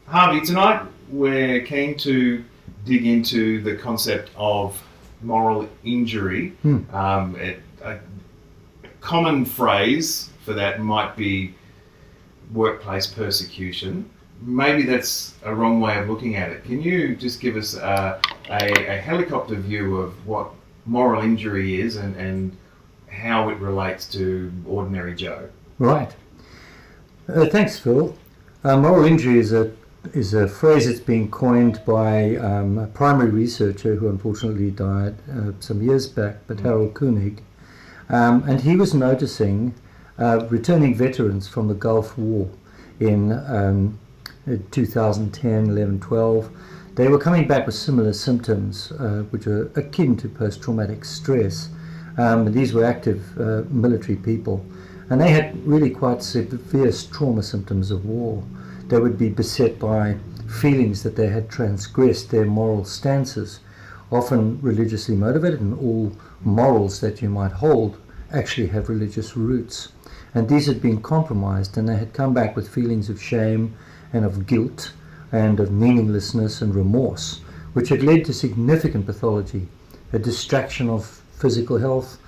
Harvey, tonight we're keen to dig into the concept of moral injury. A common phrase for that might be workplace persecution. Maybe that's a wrong way of looking at it. Can you just give us a helicopter view of what moral injury is and how it relates to ordinary Joe? Right. Thanks, Phil. Moral injury is a phrase that's been coined by a primary researcher who unfortunately died some years back, but Harold Koenig. And he was noticing returning veterans from the Gulf War in 2010, 11, 12. They were coming back with similar symptoms, which are akin to post-traumatic stress. These were active military people, and they had really quite severe trauma symptoms of war. They would be beset by feelings that they had transgressed their moral stances, often religiously motivated, and all morals that you might hold actually have religious roots. And these had been compromised, and they had come back with feelings of shame and of guilt and of meaninglessness and remorse, which had led to significant pathology, a distraction of physical health,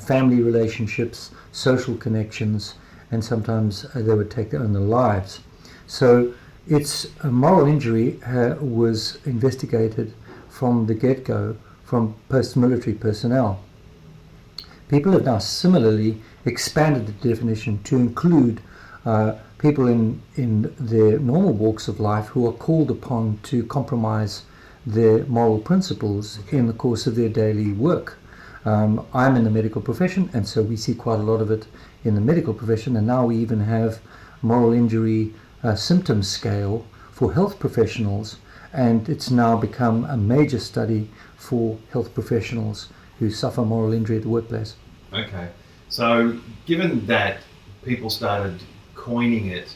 family relationships, social connections, and sometimes they would take their own lives. So its moral injury was investigated from the get-go from post-military personnel. People have now similarly expanded the definition to include people in their normal walks of life who are called upon to compromise their moral principles in the course of their daily work. I'm in the medical profession, and so we see quite a lot of it in the medical profession, and now we even have moral injury symptom scale for health professionals, and it's now become a major study for health professionals who suffer moral injury at the workplace. Okay, so given that people started coining it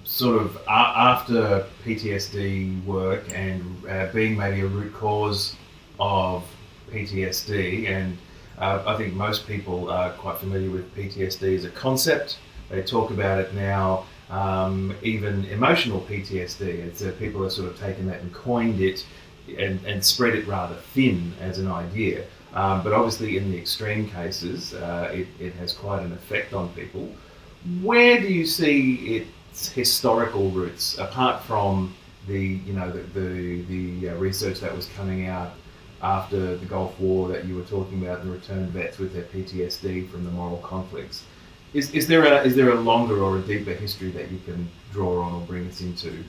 sort of after PTSD work and being maybe a root cause of PTSD, and I think most people are quite familiar with PTSD as a concept. They talk about it now, even emotional PTSD. It's people have sort of taken that and coined it and spread it rather thin as an idea. But obviously in the extreme cases, it has quite an effect on people. Where do you see its historical roots, apart from the research that was coming out after the Gulf War that you were talking about, the returned vets with their PTSD from the moral conflicts? Is there a longer or a deeper history that you can draw on or bring us into?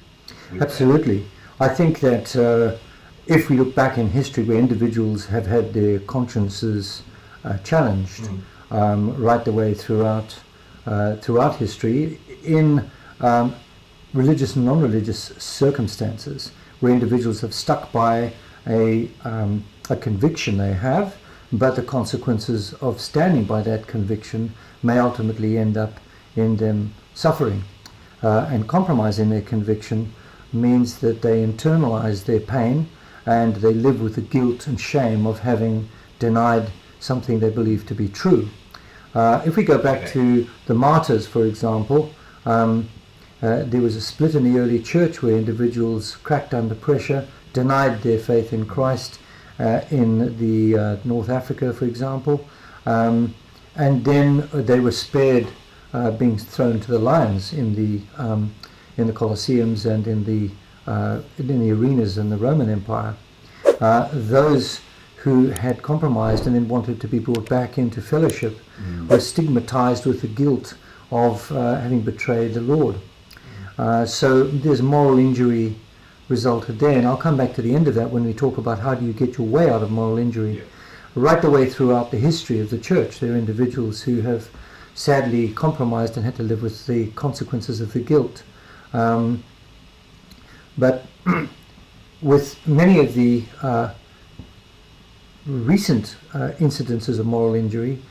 Absolutely. I think that if we look back in history where individuals have had their consciences challenged right the way throughout history in religious and non-religious circumstances, where individuals have stuck by a conviction they have, but the consequences of standing by that conviction may ultimately end up in them suffering. And compromising their conviction means that they internalize their pain and they live with the guilt and shame of having denied something they believe to be true. If we go back to the martyrs, for example, there was a split in the early church where individuals cracked under pressure, denied their faith in Christ in the North Africa, for example, and then they were spared being thrown to the lions in the Colosseums and in the arenas in the Roman Empire. Those who had compromised and then wanted to be brought back into fellowship were stigmatized with the guilt of having betrayed the Lord. So there's moral injury resulted there, and I'll come back to the end of that when we talk about how do you get your way out of moral injury. Right the way throughout the history of the church, there are individuals who have sadly compromised and had to live with the consequences of the guilt. But with many of the recent incidences of moral injury,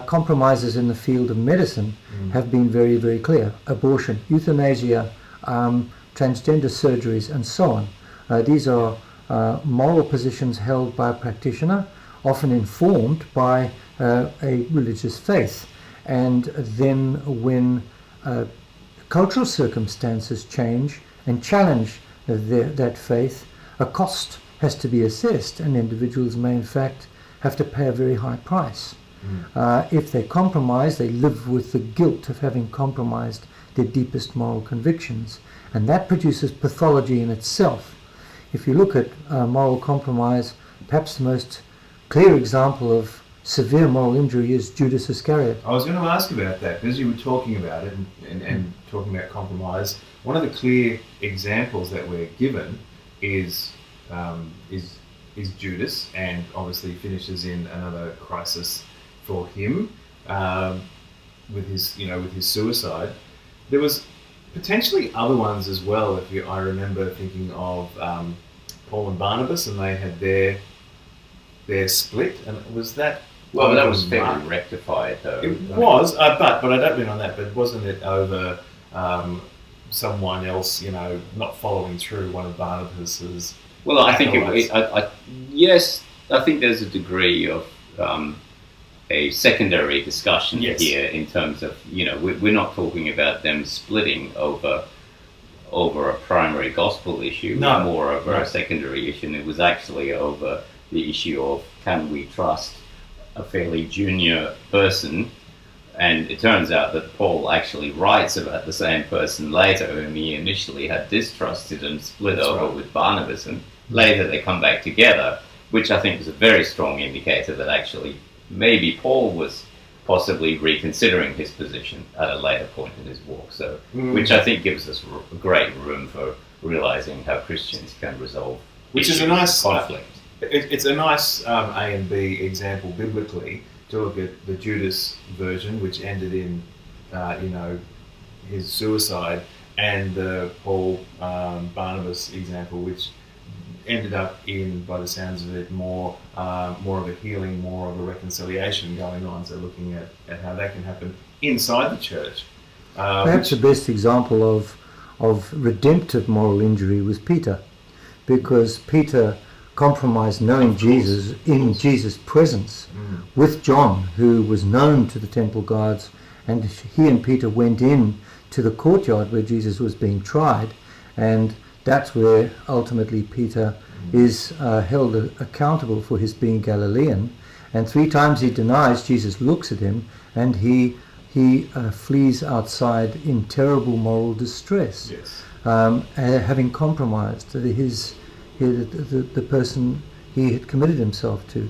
compromises in the field of medicine have been very, very clear. Abortion, euthanasia, transgender surgeries, and so on. These are moral positions held by a practitioner, often informed by a religious faith. And then when cultural circumstances change and challenge that faith, a cost has to be assessed, and individuals may in fact have to pay a very high price. If they compromise, they live with the guilt of having compromised their deepest moral convictions, and that produces pathology in itself. If you look at moral compromise, perhaps the most clear example of severe moral injury is Judas Iscariot. I was going to ask about that, because you were talking about it and talking about compromise. One of the clear examples that we're given is Judas, and obviously finishes in another crisis for him with his suicide. There was potentially other ones as well. I remember thinking of Paul and Barnabas, and they had their split, and was that. Well, that was fairly rectified, though. It was, but I don't mean on that. But wasn't it over someone else, not following through one of Barnabas's? Well, I think yes, I think there's a degree of a secondary discussion here in terms of we're not talking about them splitting over a primary gospel issue, more over a secondary issue. And it was actually over the issue of, can we trust a fairly junior person? And it turns out that Paul actually writes about the same person later, whom he initially had distrusted and split over with Barnabas, and later they come back together, which I think was a very strong indicator that actually maybe Paul was possibly reconsidering his position at a later point in his walk. So, which I think gives us great room for realizing how Christians can resolve which is a nice conflict. It's a nice A and B example biblically to look at the Judas version, which ended in, his suicide, and the Paul Barnabas example, which ended up in, by the sounds of it, more of a healing, more of a reconciliation going on. So looking at how that can happen inside the church. Perhaps the best example of redemptive moral injury was Peter, because Peter compromised knowing Jesus in Jesus' presence with John, who was known to the temple guards, and he and Peter went in to the courtyard where Jesus was being tried, and that's where ultimately Peter is held accountable for his being Galilean, and 3 times he denies. Jesus looks at him, and he flees outside in terrible moral distress, having compromised the person he had committed himself to.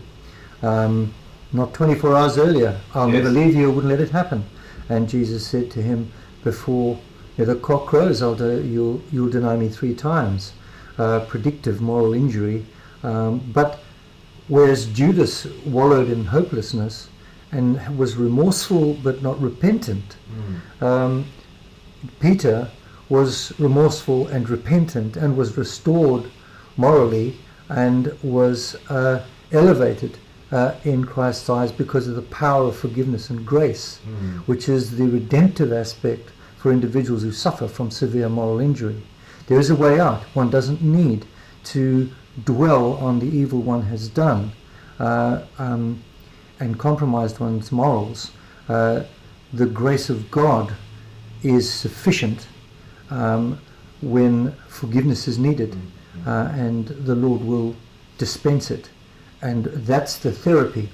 Not 24 hours earlier, I'll never leave you, I wouldn't let it happen. And Jesus said to him, before the cock crows, you'll deny me 3 times. Predictive moral injury. But whereas Judas wallowed in hopelessness and was remorseful but not repentant, Peter was remorseful and repentant and was restored morally and was elevated in Christ's eyes because of the power of forgiveness and grace, which is the redemptive aspect for individuals who suffer from severe moral injury. There is a way out. One doesn't need to dwell on the evil one has done and compromised one's morals. The grace of God is sufficient when forgiveness is needed, and the Lord will dispense it. And that's the therapy.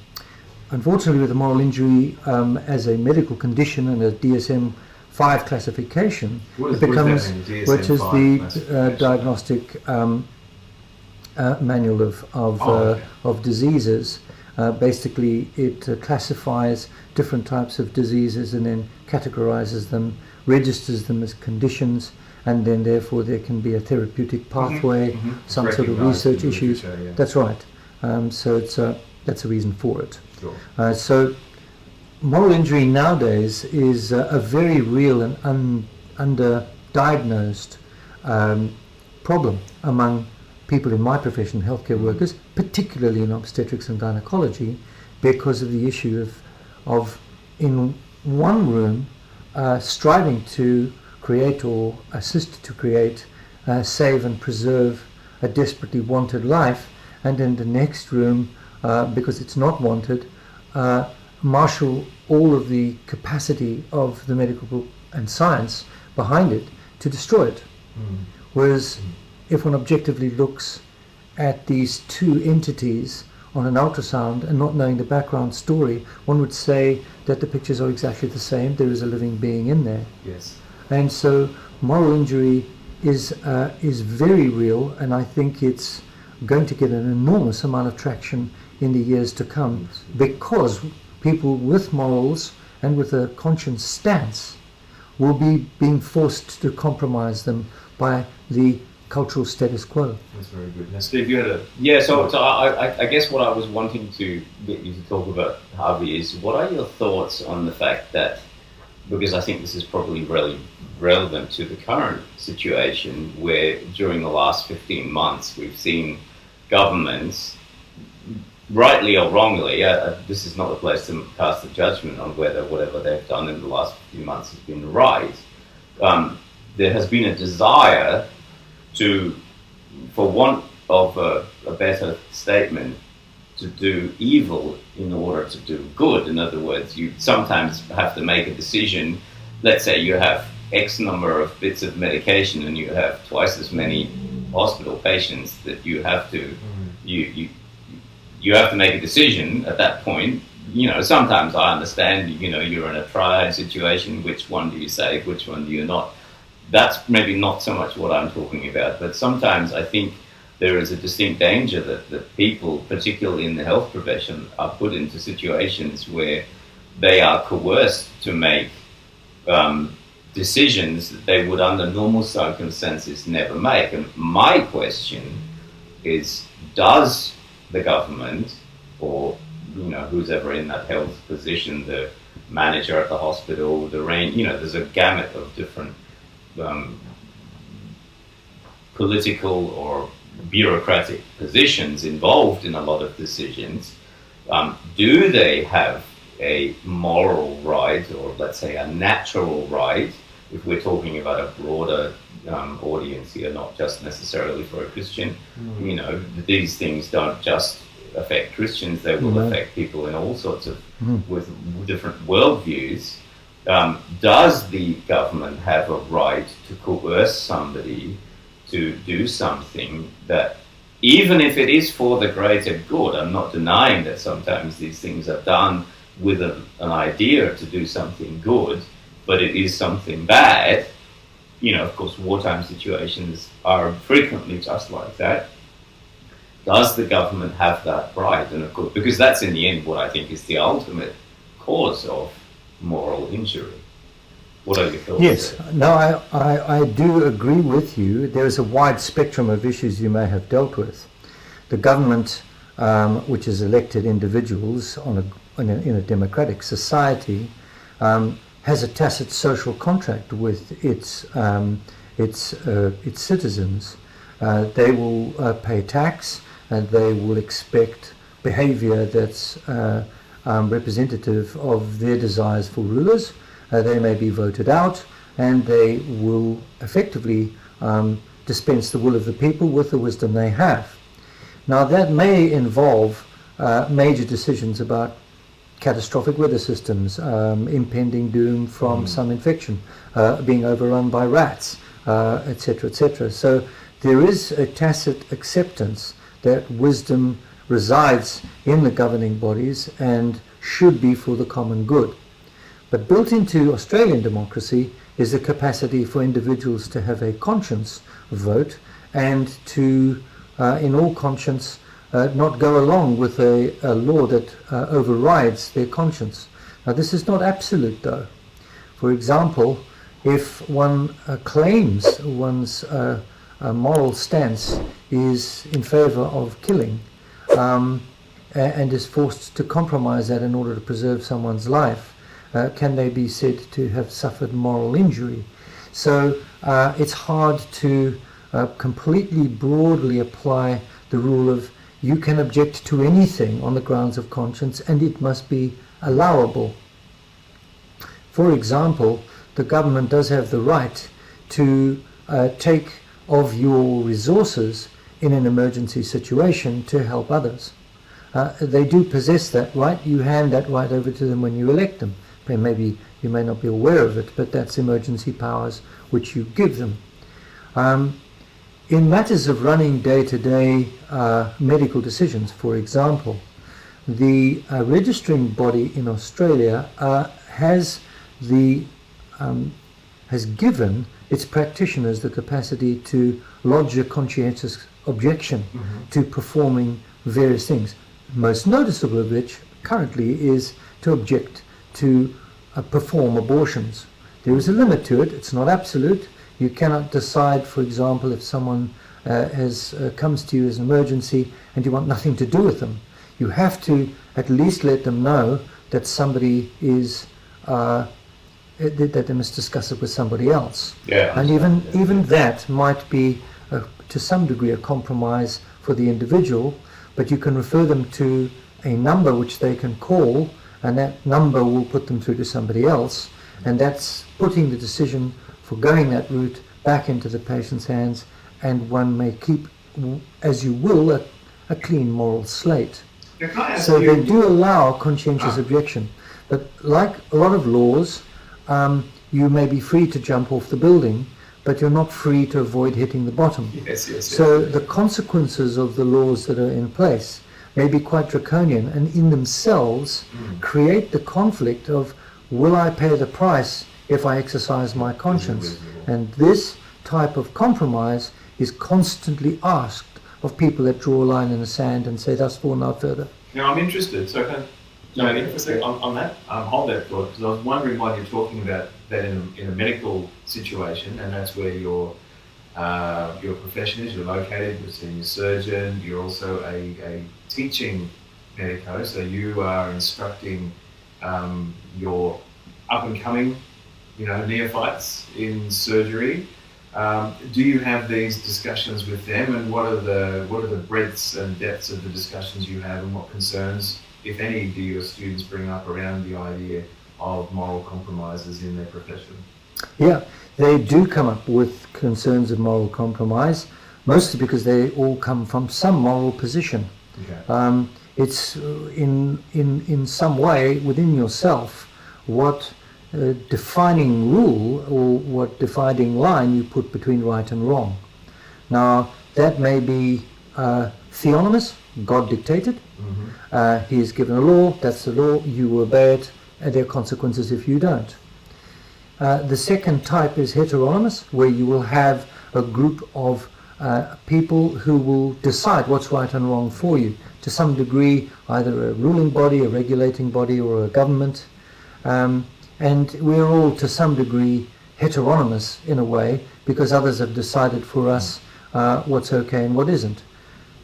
Unfortunately, with the moral injury as a medical condition and a DSM-5 classification, it becomes, which is the diagnostic manual of diseases. Basically, it classifies different types of diseases and then categorizes them, registers them as conditions, and then therefore there can be a therapeutic pathway, some sort of research issues. That's right. So that's a reason for it. Sure. So moral injury nowadays is a very real and underdiagnosed problem among people in my profession, healthcare workers, particularly in obstetrics and gynecology, because of the issue of in one room striving to create or assist to create, save and preserve a desperately wanted life, and in the next room, because it's not wanted, marshal all of the capacity of the medical and science behind it to destroy it. Whereas if one objectively looks at these two entities on an ultrasound and not knowing the background story, one would say that the pictures are exactly the same. There is a living being in there. Yes. And so moral injury is very real, and I think it's going to get an enormous amount of traction in the years to come, because people with morals and with a conscience stance will be being forced to compromise them by the cultural status quo. That's very good. Now, Steve, you had a... Yeah, so I guess what I was wanting to get you to talk about, Harvey, is what are your thoughts on the fact that, because I think this is probably really relevant to the current situation, where during the last 15 months we've seen governments, rightly or wrongly, this is not the place to cast a judgment on whether whatever they've done in the last few months has been right. There has been a desire to, for want of a better statement, to do evil in order to do good. In other words, you sometimes have to make a decision. Let's say you have X number of bits of medication and you have twice as many hospital patients that you have to you have to make a decision at that point. You know, sometimes I understand, you know, you're in a triad situation, which one do you save, which one do you not? That's maybe not so much what I'm talking about, but sometimes I think there is a distinct danger that people, particularly in the health profession, are put into situations where they are coerced to make decisions that they would under normal circumstances never make. And my question is, does the government, or who's ever in that health position, the manager at the hospital, there's a gamut of different political or bureaucratic positions involved in a lot of decisions. Do they have a moral right, or let's say a natural right, if we're talking about a broader audience here, not just necessarily for a Christian? These things don't just affect Christians, they will affect people in all sorts of, with different worldviews. Does the government have a right to coerce somebody to do something that, even if it is for the greater good, I'm not denying that sometimes these things are done with an idea to do something good, but it is something bad. Of course, wartime situations are frequently just like that. Does the government have that right? And of course, because that's in the end what I think is the ultimate cause of moral injury. What are your thoughts? Yes, no, I do agree with you. There is a wide spectrum of issues you may have dealt with. The government, which has elected individuals in a democratic society, has a tacit social contract with its citizens. They will pay tax, and they will expect behavior that's representative of their desires for rulers. They may be voted out, and they will effectively dispense the will of the people with the wisdom they have. Now, that may involve major decisions about catastrophic weather systems, impending doom from some infection, being overrun by rats, etc., etc. So there is a tacit acceptance that wisdom resides in the governing bodies and should be for the common good. But built into Australian democracy is the capacity for individuals to have a conscience vote and to, in all conscience, not go along with a law that overrides their conscience. Now, this is not absolute, though. For example, if one claims one's moral stance is in favor of killing and is forced to compromise that in order to preserve someone's life, can they be said to have suffered moral injury? So it's hard to completely broadly apply the rule of you can object to anything on the grounds of conscience and it must be allowable. For example, the government does have the right to take of your resources in an emergency situation to help others. They do possess that right. You hand that right over to them when you elect them. Maybe You may not be aware of it, but that's emergency powers which you give them. In matters of running day-to-day medical decisions, for example, the registering body in Australia has given its practitioners the capacity to lodge a conscientious objection to performing various things. Most noticeable of which currently is to object to perform abortions. There is a limit to it. It's not absolute. You cannot decide, for example, if someone comes to you as an emergency and you want nothing to do with them. You have to at least let them know that somebody is that they must discuss it with somebody else. Yeah, and even that might be to some degree a compromise for the individual, but you can refer them to a number which they can call, and that number will put them through to somebody else, and that's putting the decision for going that route back into the patient's hands, and one may keep, as you will, a clean moral slate. So they do allow conscientious objection, but like a lot of laws, you may be free to jump off the building, but you're not free to avoid hitting the bottom. So the consequences of the laws that are in place may be quite draconian, and in themselves create the conflict of, will I pay the price if I exercise my conscience? And this type of compromise is constantly asked of people that draw a line in the sand and say, thus far, no further. Now, I'm interested, so can I for a second on that? Hold that thought, because I was wondering why you're talking about that in a medical situation, and that's where your profession is. You're located, you're a senior surgeon, you're also a teaching medico, so you are instructing your up-and-coming neophytes in surgery. Do you have these discussions with them, and what are the breadths and depths of the discussions you have, and what concerns, if any, do your students bring up around the idea of moral compromises in their profession? Yeah, they do come up with concerns of moral compromise, mostly because they all come from some moral position. Okay. It's in some way within yourself what defining rule or what defining line you put between right and wrong. Now, that may be theonomous, God dictated. He has given a law, that's the law, you obey it, and there are consequences if you don't. The second type is heteronymous, where you will have a group of people who will decide what's right and wrong for you, to some degree, either a ruling body, a regulating body, or a government. And we're all, to some degree, heteronymous in a way, because others have decided for us what's okay and what isn't.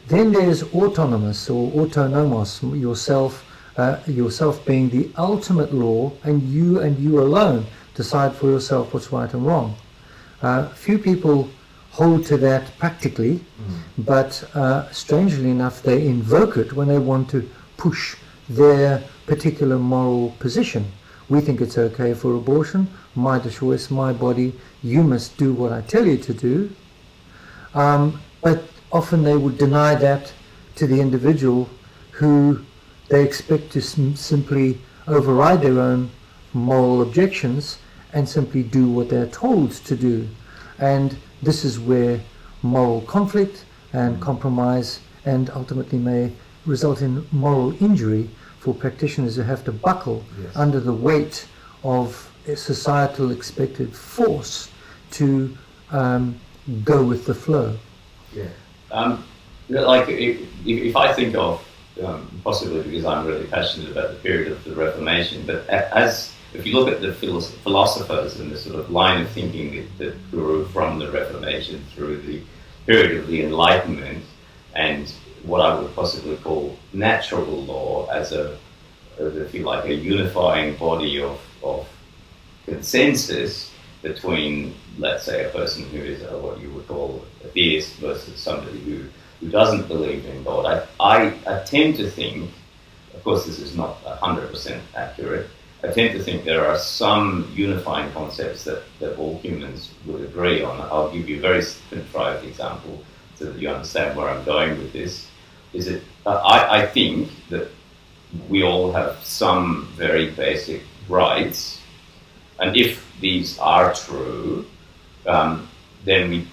Then there's autonomous or autonomos, yourself being the ultimate law, and you alone decide for yourself what's right and wrong. Few people hold to that practically, but strangely enough, they invoke it when they want to push their particular moral position. We think it's okay for abortion, my choice, my body, you must do what I tell you to do. But often they would deny that to the individual who they expect to simply override their own moral objections and simply do what they're told to do. And this is where moral conflict and compromise and ultimately may result in moral injury for practitioners who have to buckle under the weight of a societal expected force to go with the flow. Like if I think of, possibly because I'm really passionate about the period of the Reformation, but if you look at the philosophers and the sort of line of thinking that grew from the Reformation through the period of the Enlightenment, and what I would possibly call natural law as if you like, a unifying body of consensus between, let's say, a person who is what you would call a theist versus somebody who doesn't believe in God. I tend to think, of course this is not 100% accurate, I tend to think there are some unifying concepts that all humans would agree on. I'll give you a very contrived example so that you understand where I'm going with this. Is it? I think that we all have some very basic rights And if these are true, then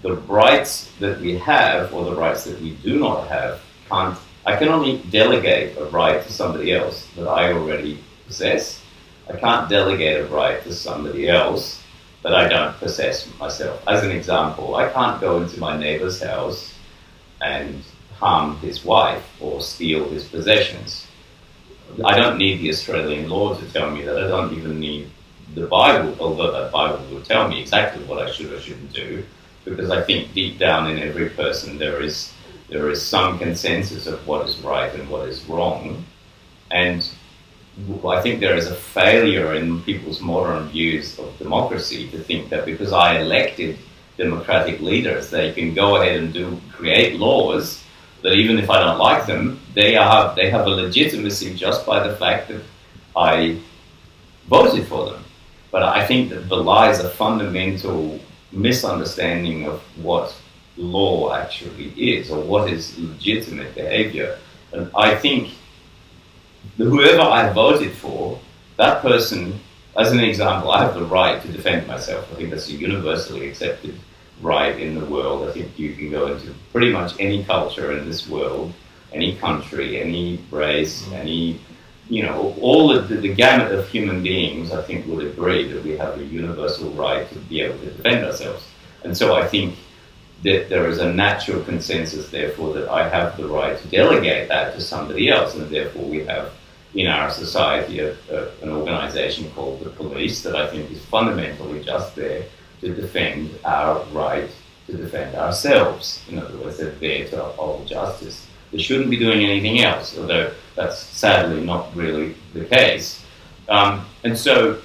the rights that we have or the rights that we do not have I can only delegate a right to somebody else that I already possess. I can't delegate a right to somebody else that I don't possess myself. As an example, I can't go into my neighbor's house and harm his wife or steal his possessions. I don't need the Australian law to tell me that. I don't even need the Bible, although that Bible will tell me exactly what I should or shouldn't do, because I think deep down in every person there is some consensus of what is right and what is wrong. And I think there is a failure in people's modern views of democracy to think that because I elected democratic leaders, they can go ahead and create laws that even if I don't like them, they have a legitimacy just by the fact that I voted for them. But I think that belies a fundamental misunderstanding of what law actually is, or what is legitimate behavior. And I think whoever I voted for, that person, as an example, I have the right to defend myself. I think that's a universally accepted right in the world. I think you can go into pretty much any culture in this world, any country, any race, any, all of the gamut of human beings, I think, would agree that we have a universal right to be able to defend ourselves. And so I think that there is a natural consensus, therefore, that I have the right to delegate that to somebody else, and therefore we have in our society an organization called the police that I think is fundamentally just there to defend our right to defend ourselves. In other words, they're there to uphold justice. They shouldn't be doing anything else, although that's sadly not really the case. And so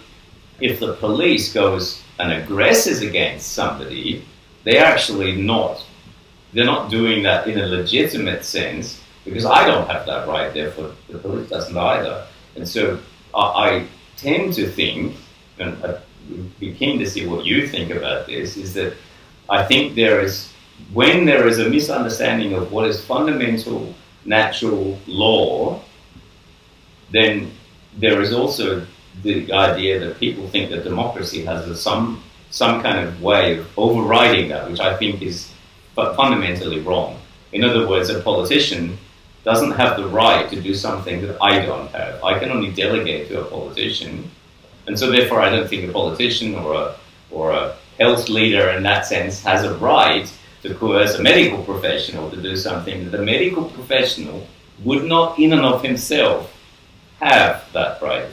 if the police goes and aggresses against somebody, they're not doing that in a legitimate sense, because I don't have that right, therefore the police doesn't either. And so I tend to think, and I'd be keen to see what you think about this, is that I think when there is a misunderstanding of what is fundamental natural law, then there is also the idea that people think that democracy has some kind of way of overriding that, which I think is fundamentally wrong. In other words, a politician doesn't have the right to do something that I don't have. I can only delegate to a politician, and so therefore I don't think a politician or a health leader in that sense has a right to coerce a medical professional to do something that the medical professional would not in and of himself have that right.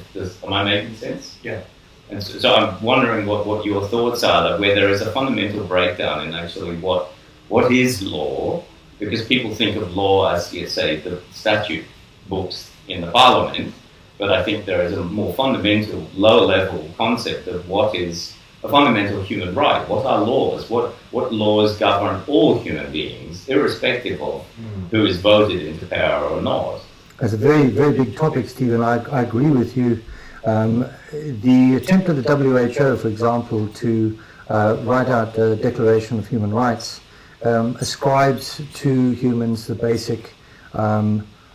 Am I making sense? Yeah. And so I'm wondering what your thoughts are, that where there is a fundamental breakdown in actually what is law, because people think of law as, say, the statute books in the parliament, but I think there is a more fundamental, low-level concept of what is a fundamental human right. What are laws? What laws govern all human beings, irrespective of who is voted into power or not? That's a very, very big topic, Stephen. I agree with you. The attempt of the WHO, for example, to write out the Declaration of Human Rights ascribes to humans the basic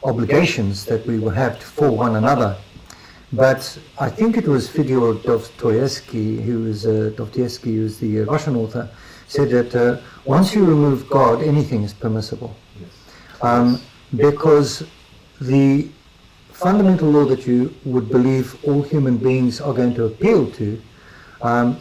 obligations that we will have for one another. But I think it was Fyodor Dostoevsky, who was the Russian author, said that once you remove God, anything is permissible. Yes. Because the fundamental law that you would believe all human beings are going to appeal to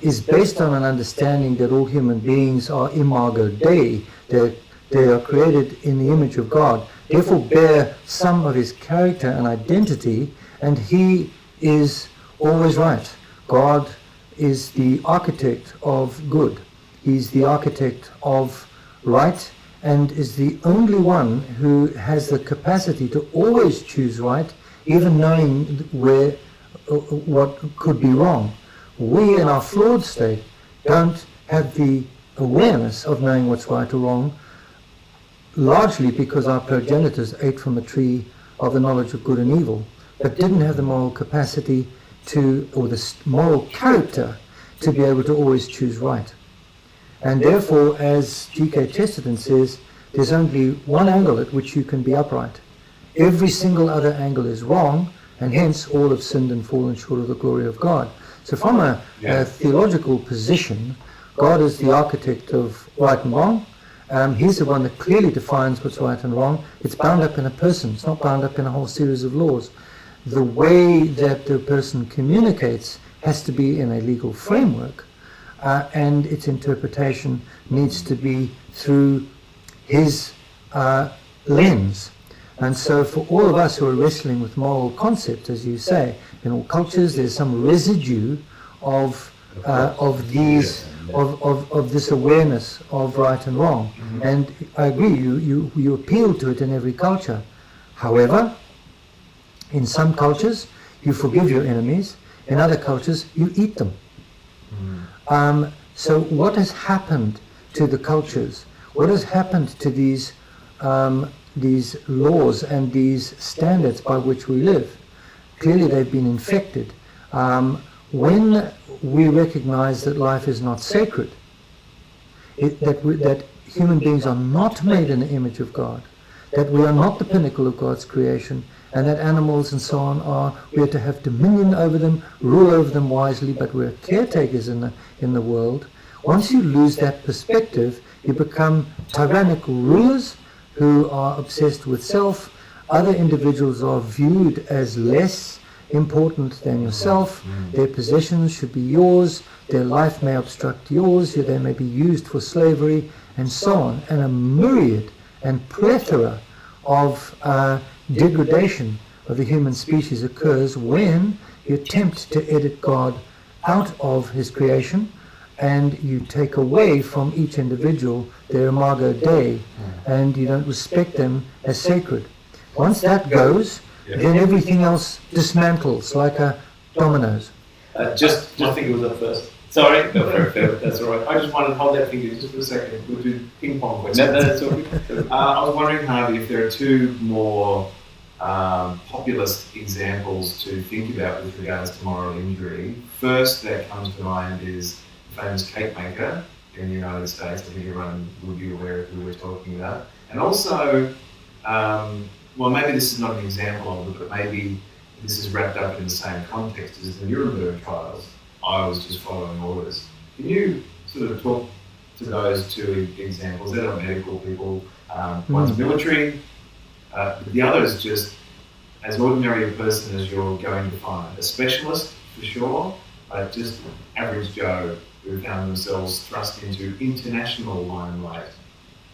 is based on an understanding that all human beings are imago Dei, that they are created in the image of God, therefore bear some of his character and identity, and he is always right. God is the architect of good. He's the architect of right, and is the only one who has the capacity to always choose right, even knowing what could be wrong. We in our flawed state don't have the awareness of knowing what's right or wrong, largely because our progenitors ate from a tree of the knowledge of good and evil, but didn't have the moral capacity or the moral character to be able to always choose right. And therefore, as G.K. Chesterton says, there's only one angle at which you can be upright. Every single other angle is wrong, and hence all have sinned and fallen short of the glory of God. So from a theological position, God is the architect of right and wrong. He's the one that clearly defines what's right and wrong. It's bound up in a person. It's not bound up in a whole series of laws. The way that the person communicates has to be in a legal framework, and its interpretation needs to be through his lens. And so for all of us who are wrestling with moral concepts, as you say, in all cultures there's some residue of this awareness of right and wrong. Mm-hmm. And I agree, you appeal to it in every culture. However, in some cultures you forgive your enemies, in other cultures you eat them. Mm-hmm. So what has happened to the cultures? What has happened to these laws and these standards by which we live? Clearly they've been infected. When we recognize that life is not sacred, that human beings are not made in the image of God, that we are not the pinnacle of God's creation, and that animals and so on we are to have dominion over them, rule over them wisely, but we're caretakers in the world. Once you lose that perspective, you become tyrannical rulers who are obsessed with self. Other individuals are viewed as less important than yourself. Their possessions should be yours. Their life may obstruct yours. They may be used for slavery, and so on. And a myriad and plethora of degradation of the human species occurs when you attempt to edit God out of his creation, and you take away from each individual their imago Dei, and you don't respect them as sacred. Once that goes, then everything else dismantles like a dominoes. I think it was up first. Sorry, no, fair, that's all right. I just wanted to hold that finger just for a second. We'll do ping pong questions. No, that's all good. I was wondering, Harvey, if there are two more populist examples to think about with regards to moral injury. First that comes to mind is the famous cake maker in the United States. I think everyone would be aware of who we're talking about. And also, well, maybe this is not an example of it, but maybe this is wrapped up in the same context as the Nuremberg trials. I was just following orders. Can you sort of talk to those two examples? They're not medical people. One's military, the other is just as ordinary a person as you're going to find. A specialist, for sure, but just average Joe who found themselves thrust into international limelight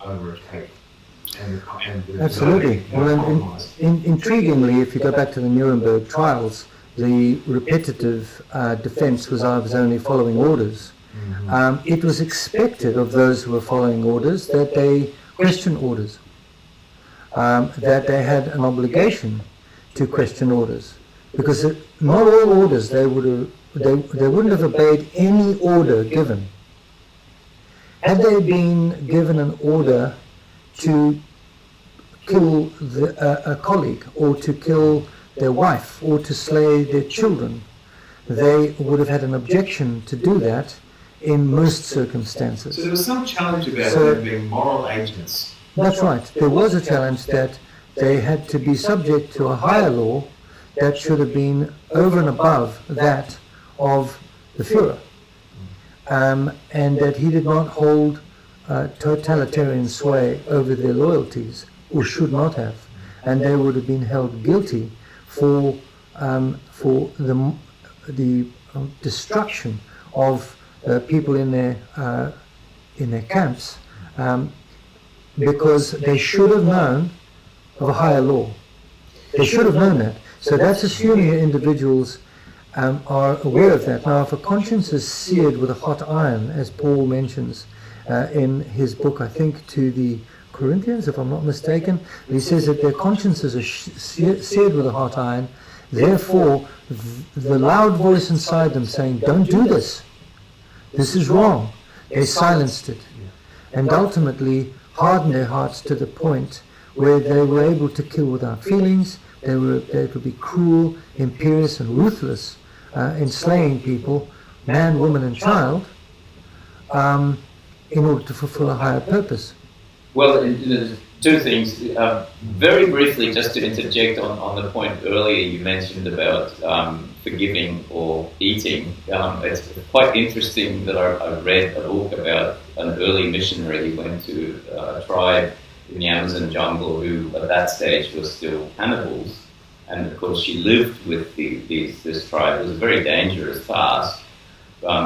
over a cake. Absolutely. Well, intriguingly, if you go back to the Nuremberg trials, the repetitive defense was I was only following orders. Mm-hmm. It was expected of those who were following orders that they question orders, that they had an obligation to question orders, because not all orders they wouldn't have obeyed any order given. Had they been given an order to kill a colleague, or to kill their wife, or to slay their children, they would have had an objection to do that in most circumstances. So there was some challenge about them being moral agents. That's right. There was a challenge that they had to be subject to a higher law that should have been over and above that of the Führer, and that he did not hold totalitarian sway over their loyalties, or should not have, and they would have been held guilty for the destruction of people in their camps, because they should have known of a higher law. They should have known that. So that's assuming that individuals are aware of that. Now, if a conscience is seared with a hot iron, as Paul mentions in his book, I think to the Corinthians, if I'm not mistaken, he says that their consciences are seared with a hot iron. Therefore, the loud voice inside them saying, "Don't do this. This is wrong." They silenced it, and ultimately hardened their hearts to the point where they were able to kill without feelings. They were able to be cruel, imperious, and ruthless in slaying people, man, woman, and child, in order to fulfill a higher purpose. Well, Two things. Very briefly, just to interject on the point earlier you mentioned about forgiving or eating. It's quite interesting that I read a book about an early missionary who went to a tribe in the Amazon jungle who at that stage was still cannibals. And of course she lived with this tribe. It was a very dangerous task.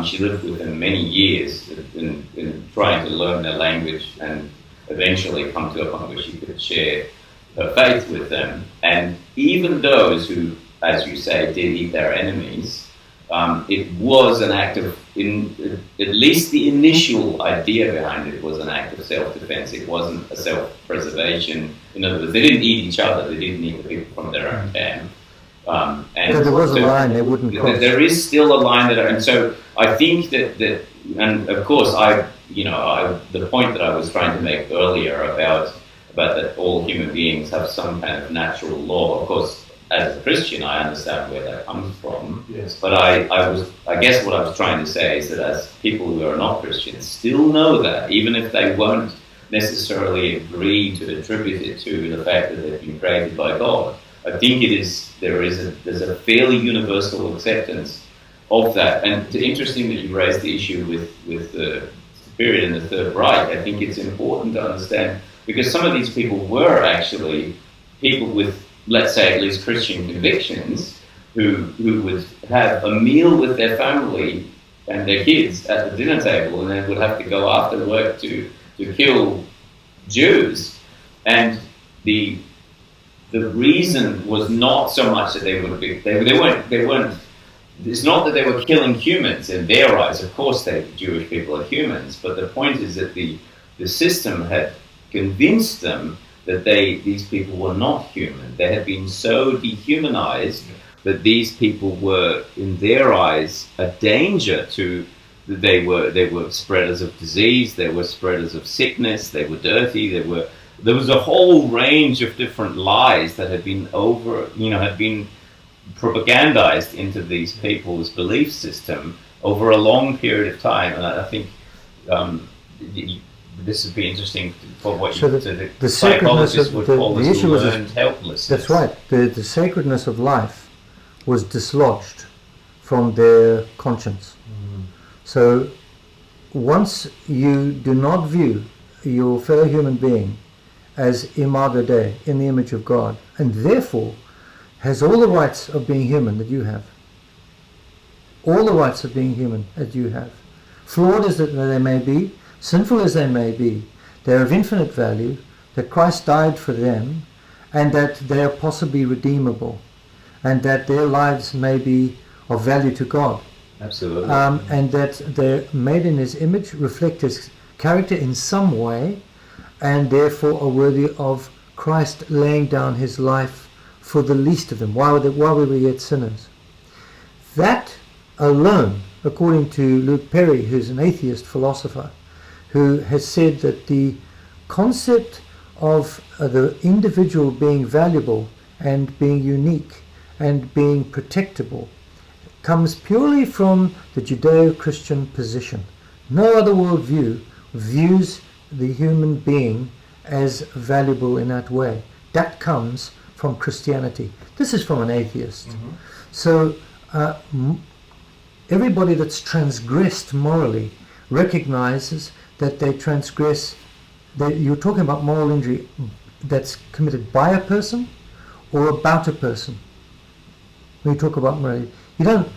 She lived with them many years in trying to learn their language and eventually come to a point where she could share her faith with them. And even those who, as you say, did eat their enemies, it was an act of, at least the initial idea behind it was an act of self-defense. It wasn't a self-preservation. In other words, they didn't eat each other. They didn't eat the people from their own camp. And so there was a line they wouldn't cross. There is still a line and so I think that and of course the point that I was trying to make earlier about that all human beings have some kind of natural law. Of course, as a Christian, I understand where that comes from. Yes. But I guess what I was trying to say is that as people who are not Christians still know that, even if they won't necessarily agree to attribute it to the fact that they've been created by God, I think there's a fairly universal acceptance of that. And it's interesting that you raised the issue with the period in the Third Reich. I think it's important to understand, because some of these people were actually people with, let's say, at least Christian convictions, who would have a meal with their family and their kids at the dinner table, and then would have to go after work to kill Jews. And the reason was not so much that they weren't. It's not that they were killing humans in their eyes. Of course, Jewish people are humans, but the point is that the system had convinced them that these people were not human. They had been so dehumanized that these people were, in their eyes, a danger to. They were spreaders of disease. They were spreaders of sickness. They were dirty. There was a whole range of different lies that had been propagandized into these people's belief system over a long period of time. And I think this would be interesting for what the psychologists would call as learned helplessness. That's right. The sacredness of life was dislodged from their conscience. So once you do not view your fellow human being as imago Dei, in the image of God, and therefore has all the rights of being human that you have. All the rights of being human that you have. Flawed as they may be, sinful as they may be, they are of infinite value, that Christ died for them, and that they are possibly redeemable, and that their lives may be of value to God. Absolutely. And that they're made in His image, reflect His character in some way, and therefore are worthy of Christ laying down His life for the least of them, while we were yet sinners. That alone, according to Luke Perry, who's an atheist philosopher, who has said that the concept of the individual being valuable and being unique and being protectable comes purely from the Judeo-Christian position. No other worldview views the human being as valuable in that way. That comes from Christianity. This is from an atheist. Mm-hmm. So everybody that's transgressed morally recognizes that they transgress. You're talking about moral injury that's committed by a person or about a person. When you talk about morality, you don't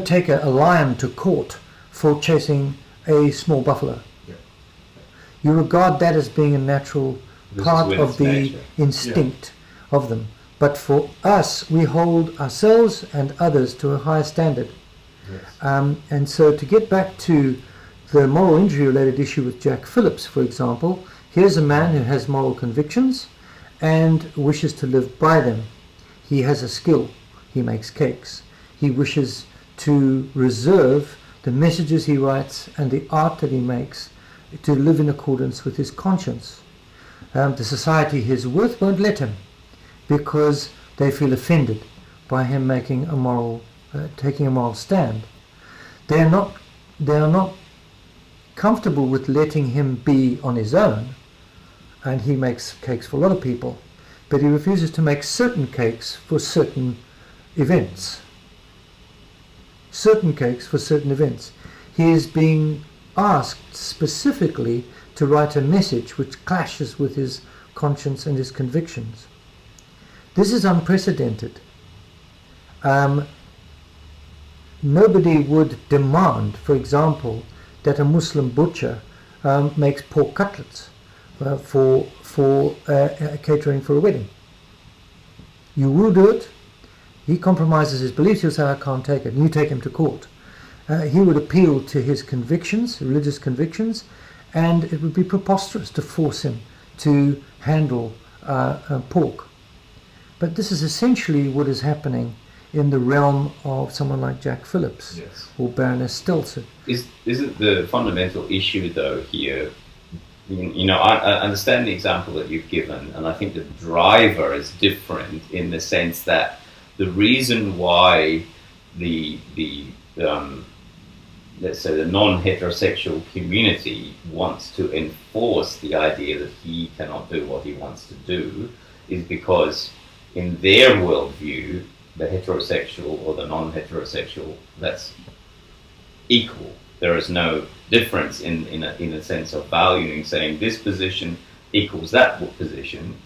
take a lion to court for chasing a small buffalo. Yeah. You regard that as being a natural part of the nature. Instinct of them. But for us, we hold ourselves and others to a higher standard. Yes. And so to get back to the moral injury related issue with Jack Phillips, for example, here's a man who has moral convictions and wishes to live by them. He has a skill. He makes cakes. He wishes to reserve the messages he writes and the art that he makes to live in accordance with his conscience. The society he's with won't let him because they feel offended by him making taking a moral stand. They are not comfortable with letting him be on his own, and he makes cakes for a lot of people, but he refuses to make certain cakes for certain events. Certain cakes for certain events. He is being asked specifically to write a message which clashes with his conscience and his convictions. This is unprecedented. Nobody would demand, for example, that a Muslim butcher makes pork cutlets for catering for a wedding. You will do it. He compromises his beliefs. He'll say, I can't take it. And you take him to court. He would appeal to his convictions, religious convictions, and it would be preposterous to force him to handle pork. But this is essentially what is happening in the realm of someone like Jack Phillips, Yes. or Baroness Stelzer. Isn't the fundamental issue, though, here, I understand the example that you've given, and I think the driver is different in the sense that the reason why the let's say the non-heterosexual community wants to enforce the idea that he cannot do what he wants to do is because in their worldview, the heterosexual or the non-heterosexual, that's equal. There is no difference in a sense of valuing, saying this position equals that position,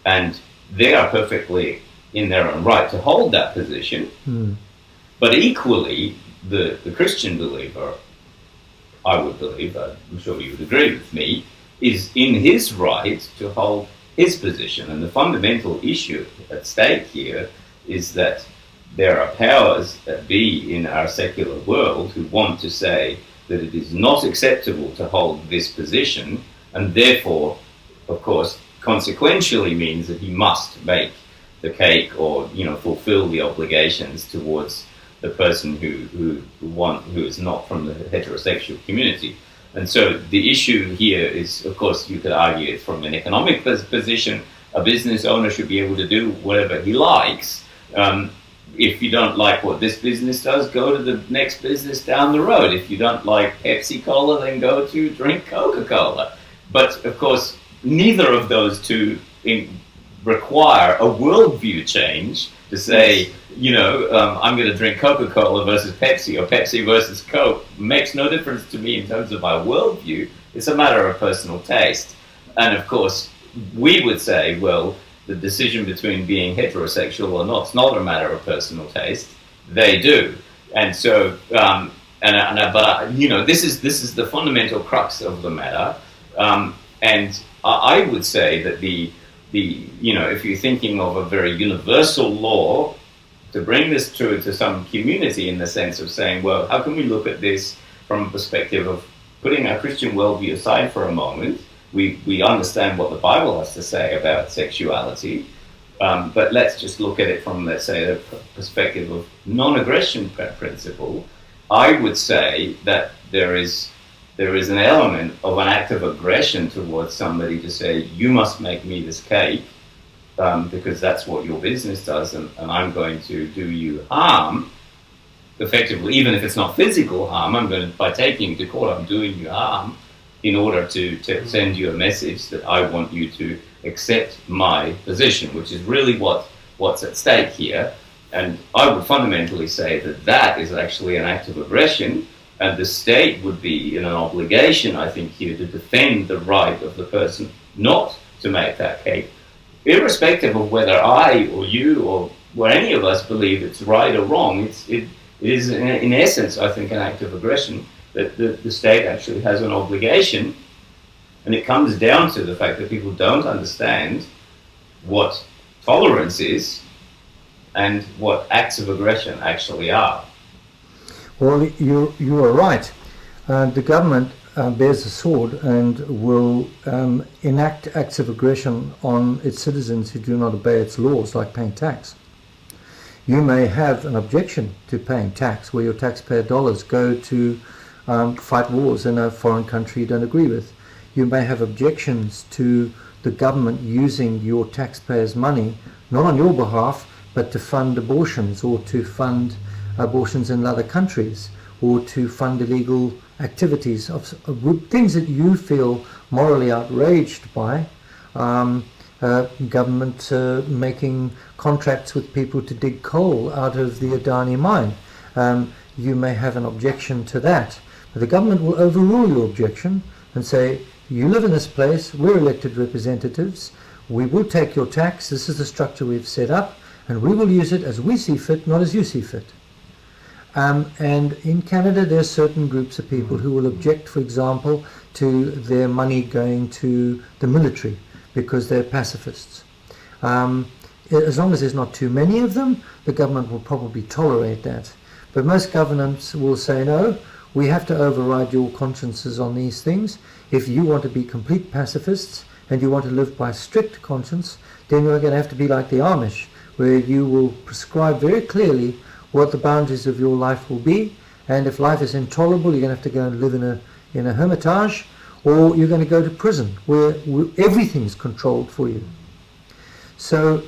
and they are perfectly in their own right to hold that position. But equally, the Christian believer, I would believe, I'm sure you would agree with me, is in his right to hold his position. And the fundamental issue at stake here is that there are powers that be in our secular world who want to say that it is not acceptable to hold this position, and therefore, of course, consequentially means that he must make the cake or fulfill the obligations towards the person who is not from the heterosexual community. And so the issue here is, of course, you could argue it from an economic position. A business owner should be able to do whatever he likes. If you don't like what this business does, go to the next business down the road. If you don't like Pepsi-Cola, then go to drink Coca-Cola. But, of course, neither of those two require a worldview change to say, I'm going to drink Coca-Cola versus Pepsi or Pepsi versus Coke. Makes no difference to me in terms of my worldview. It's a matter of personal taste. And, of course, we would say, well, the decision between being heterosexual or not is not a matter of personal taste. They do. And so, this is the fundamental crux of the matter. And I would say that if you're thinking of a very universal law, to bring this to some community in the sense of saying, well, how can we look at this from a perspective of putting our Christian worldview aside for a moment? We understand what the Bible has to say about sexuality, but let's just look at it from, let's say, the perspective of non-aggression principle. I would say that there is an element of an act of aggression towards somebody to say, you must make me this cake because that's what your business does, and I'm going to do you harm. Effectively, even if it's not physical harm, by taking you to court, I'm doing you harm in order to send you a message that I want you to accept my position, which is really what's at stake here. And I would fundamentally say that is actually an act of aggression, and the state would be in an obligation, I think, here to defend the right of the person not to make that cake, irrespective of whether I or you or any of us believe it's right or wrong. It is, in essence, I think, an act of aggression that the state actually has an obligation, and it comes down to the fact that people don't understand what tolerance is and what acts of aggression actually are. Well, you are right. The government bears the sword and will enact acts of aggression on its citizens who do not obey its laws, like paying tax. You may have an objection to paying tax, where your taxpayer dollars go to fight wars in a foreign country you don't agree with. You may have objections to the government using your taxpayers' money, not on your behalf, but to fund abortions, or to fund abortions in other countries, or to fund illegal activities of things that you feel morally outraged by. Government making contracts with people to dig coal out of the Adani mine. You may have an objection to that. But the government will overrule your objection and say, you live in this place, we're elected representatives, we will take your tax, this is the structure we've set up, and we will use it as we see fit, not as you see fit. And in Canada, there are certain groups of people who will object, for example, to their money going to the military because they're pacifists. As long as there's not too many of them, the government will probably tolerate that. But most governments will say, no, we have to override your consciences on these things. If you want to be complete pacifists and you want to live by strict conscience, then you're going to have to be like the Amish, where you will prescribe very clearly what the boundaries of your life will be, and if life is intolerable, you're going to have to go and live in a hermitage, or you're going to go to prison, where everything's controlled for you. So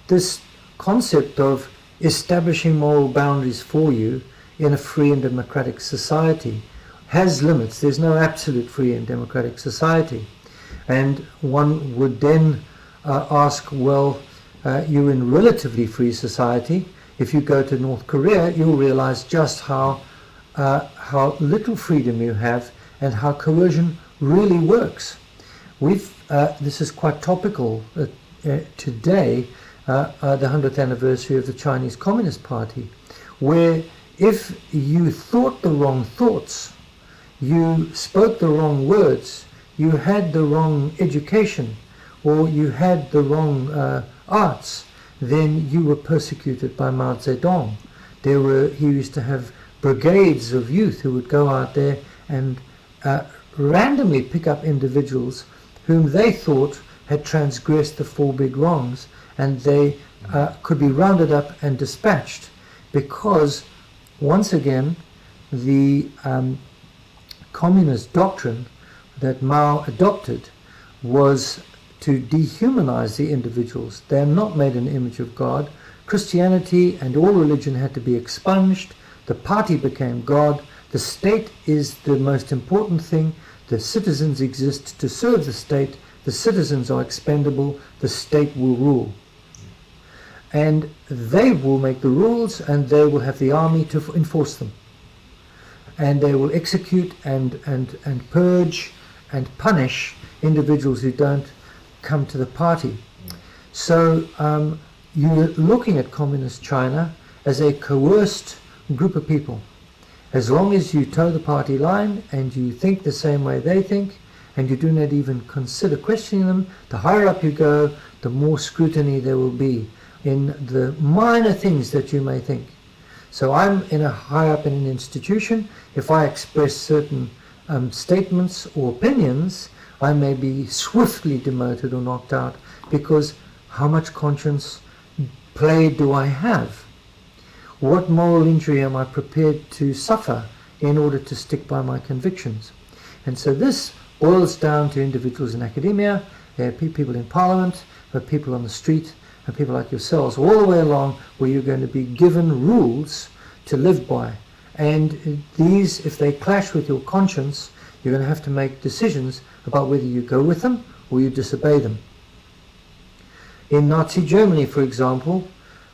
this concept of establishing moral boundaries for you in a free and democratic society has limits. There's no absolute free and democratic society. And one would then ask, well, you're in relatively free society. If you go to North Korea, you'll realize just how little freedom you have and how coercion really works. This is quite topical today, the 100th anniversary of the Chinese Communist Party, where if you thought the wrong thoughts, you spoke the wrong words, you had the wrong education, or you had the wrong arts, then you were persecuted by Mao Zedong. He used to have brigades of youth who would go out there and randomly pick up individuals whom they thought had transgressed the four big wrongs, and they could be rounded up and dispatched, because once again the communist doctrine that Mao adopted was to dehumanize the individuals. They are not made in the image of God. Christianity and all religion had to be expunged. The party became God. The state is the most important thing. The citizens exist to serve the state. The citizens are expendable. The state will rule. And they will make the rules, and they will have the army to enforce them. And they will execute and purge and punish individuals who don't come to the party. So you're looking at communist China as a coerced group of people. As long as you toe the party line and you think the same way they think, and you do not even consider questioning them, the higher up you go, the more scrutiny there will be in the minor things that you may think. So I'm high up in an institution. If I express certain statements or opinions, I may be swiftly demoted or knocked out, because how much conscience play do I have? What moral injury am I prepared to suffer in order to stick by my convictions? And so this boils down to individuals in academia, people in parliament, people on the street, and people like yourselves, all the way along, where you're going to be given rules to live by. And these, if they clash with your conscience, you're going to have to make decisions about whether you go with them or you disobey them. In Nazi Germany, for example,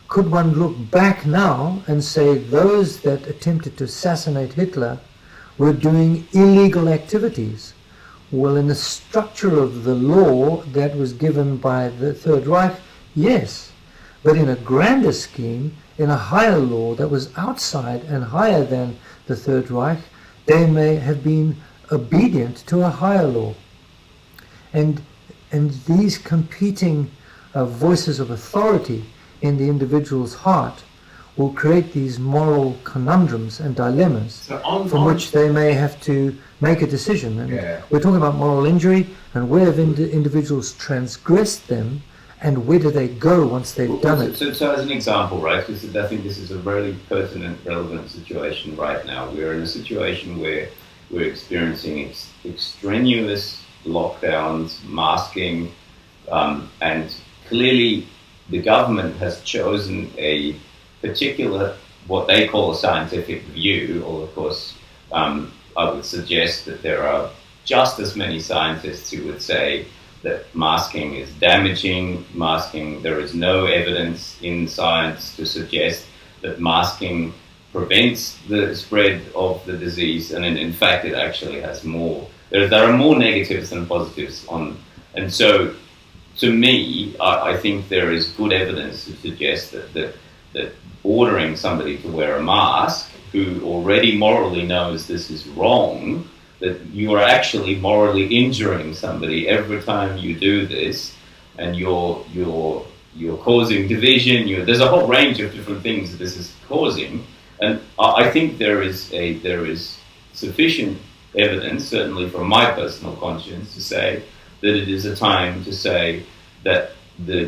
could one look back now and say those that attempted to assassinate Hitler were doing illegal activities? Well, in the structure of the law that was given by the Third Reich, yes. But in a grander scheme, in a higher law that was outside and higher than the Third Reich, they may have been obedient to a higher law. And these competing voices of authority in the individual's heart will create these moral conundrums and dilemmas from which they may have to make a decision. And we're talking about moral injury, and where have individuals transgressed them, and where do they go once they've done it? So as an example, right, because I think this is a really pertinent, relevant situation right now. We're in a situation where we're experiencing extraneous lockdowns, masking, and clearly the government has chosen a particular, what they call a scientific view, or of course, I would suggest that there are just as many scientists who would say that masking is damaging. There is no evidence in science to suggest that masking prevents the spread of the disease, and in fact it actually has more. There are more negatives than positives and so to me, I think there is good evidence to suggest that ordering somebody to wear a mask who already morally knows this is wrong, that you are actually morally injuring somebody every time you do this, and you're causing division. There's a whole range of different things that this is causing, and I think there is sufficient evidence, certainly from my personal conscience, to say that it is a time to say that the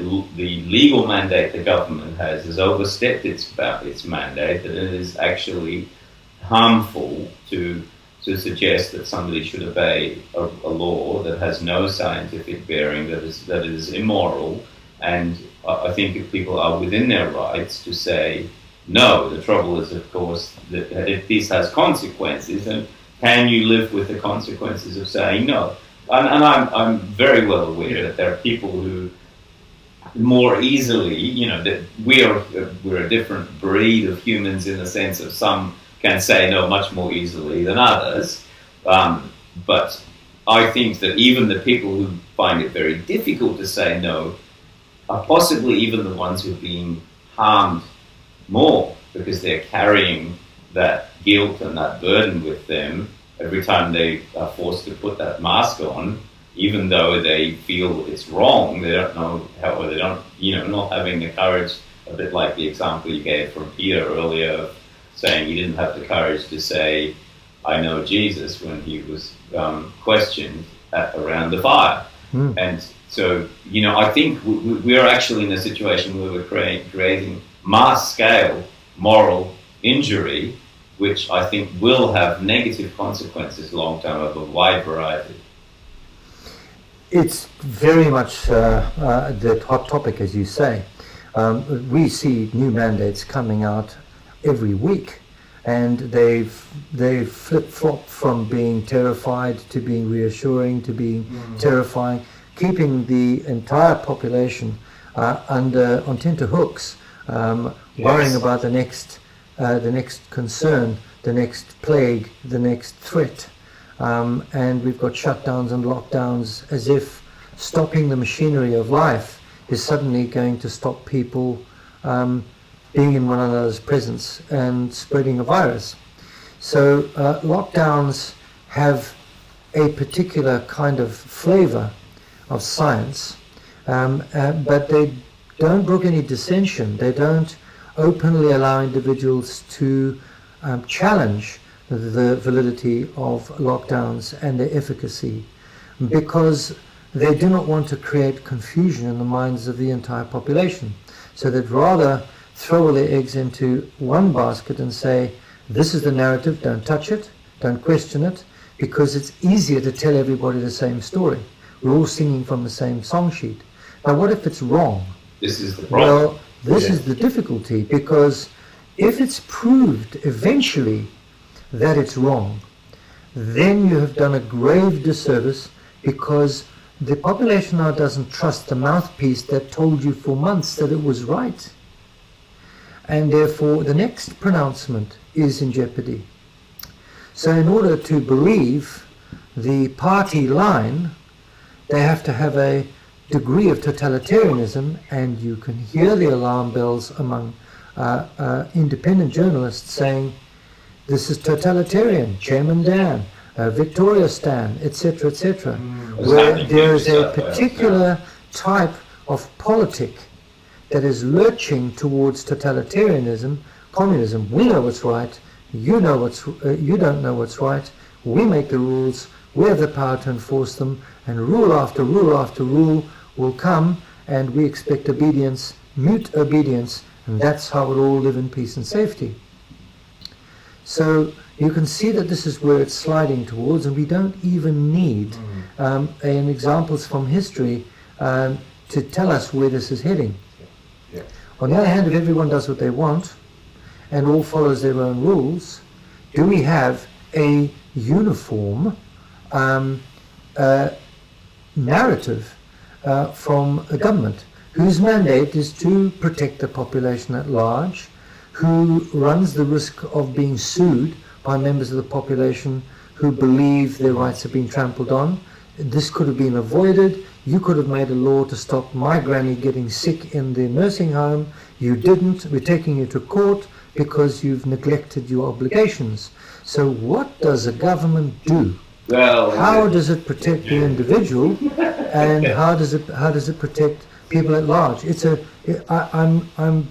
legal mandate the government has overstepped its mandate, that it is actually harmful to suggest that somebody should obey a law that has no scientific bearing, that is immoral. And I think if people are within their rights to say, no, the trouble is, of course, that if this has consequences, and can you live with the consequences of saying no? And I'm very well aware that there are people who more easily, that we're a different breed of humans in the sense of some can say no much more easily than others. But I think that even the people who find it very difficult to say no are possibly even the ones who are being harmed more, because they're carrying that guilt and that burden with them every time they are forced to put that mask on, even though they feel it's wrong. They don't know how, or they don't, not having the courage, a bit like the example you gave from Peter earlier, saying he didn't have the courage to say, I know Jesus, when he was questioned around the fire. And so, I think we're actually in a situation where we're creating mass-scale moral injury, which I think will have negative consequences long-term of a wide variety. It's very much the hot topic, as you say. We see new mandates coming out every week, and they've flip-flopped from being terrified to being reassuring to being terrifying, keeping the entire population on tenterhooks, worrying about the next concern, the next plague, the next threat. And we've got shutdowns and lockdowns, as if stopping the machinery of life is suddenly going to stop people being in one another's presence and spreading a virus. So lockdowns have a particular kind of flavor of science, but they don't brook any dissension. They don't openly allow individuals to challenge the validity of lockdowns and their efficacy, because they do not want to create confusion in the minds of the entire population. So they'd rather throw all their eggs into one basket and say, this is the narrative, don't touch it, don't question it, because it's easier to tell everybody the same story. We're all singing from the same song sheet. Now what if it's wrong? This is the problem. Well, this is the difficulty, because if it's proved eventually that it's wrong, then you have done a grave disservice, because the population now doesn't trust the mouthpiece that told you for months that it was right. And therefore the next pronouncement is in jeopardy. So in order to believe the party line, they have to have a degree of totalitarianism, and you can hear the alarm bells among independent journalists saying, this is totalitarian, Chairman Dan, Victoria Stan, etc., etc., where there is a particular type of politic that is lurching towards totalitarianism, communism. We know what's right, you don't know what's right, we make the rules, we have the power to enforce them, and rule after rule after rule will come, and we expect obedience, mute obedience, and that's how we'll all live in peace and safety. So you can see that this is where it's sliding towards, and we don't even need examples from history to tell us where this is heading. Yeah. On the other hand, if everyone does what they want and all follows their own rules, do we have a uniform narrative from a government whose mandate is to protect the population at large, who runs the risk of being sued by members of the population who believe their rights have been trampled on. This could have been avoided. You could have made a law to stop my granny getting sick in the nursing home. You didn't. We're taking you to court because you've neglected your obligations. So what does a government do? Well, how does it protect the individual, and how does it protect people at large? I'm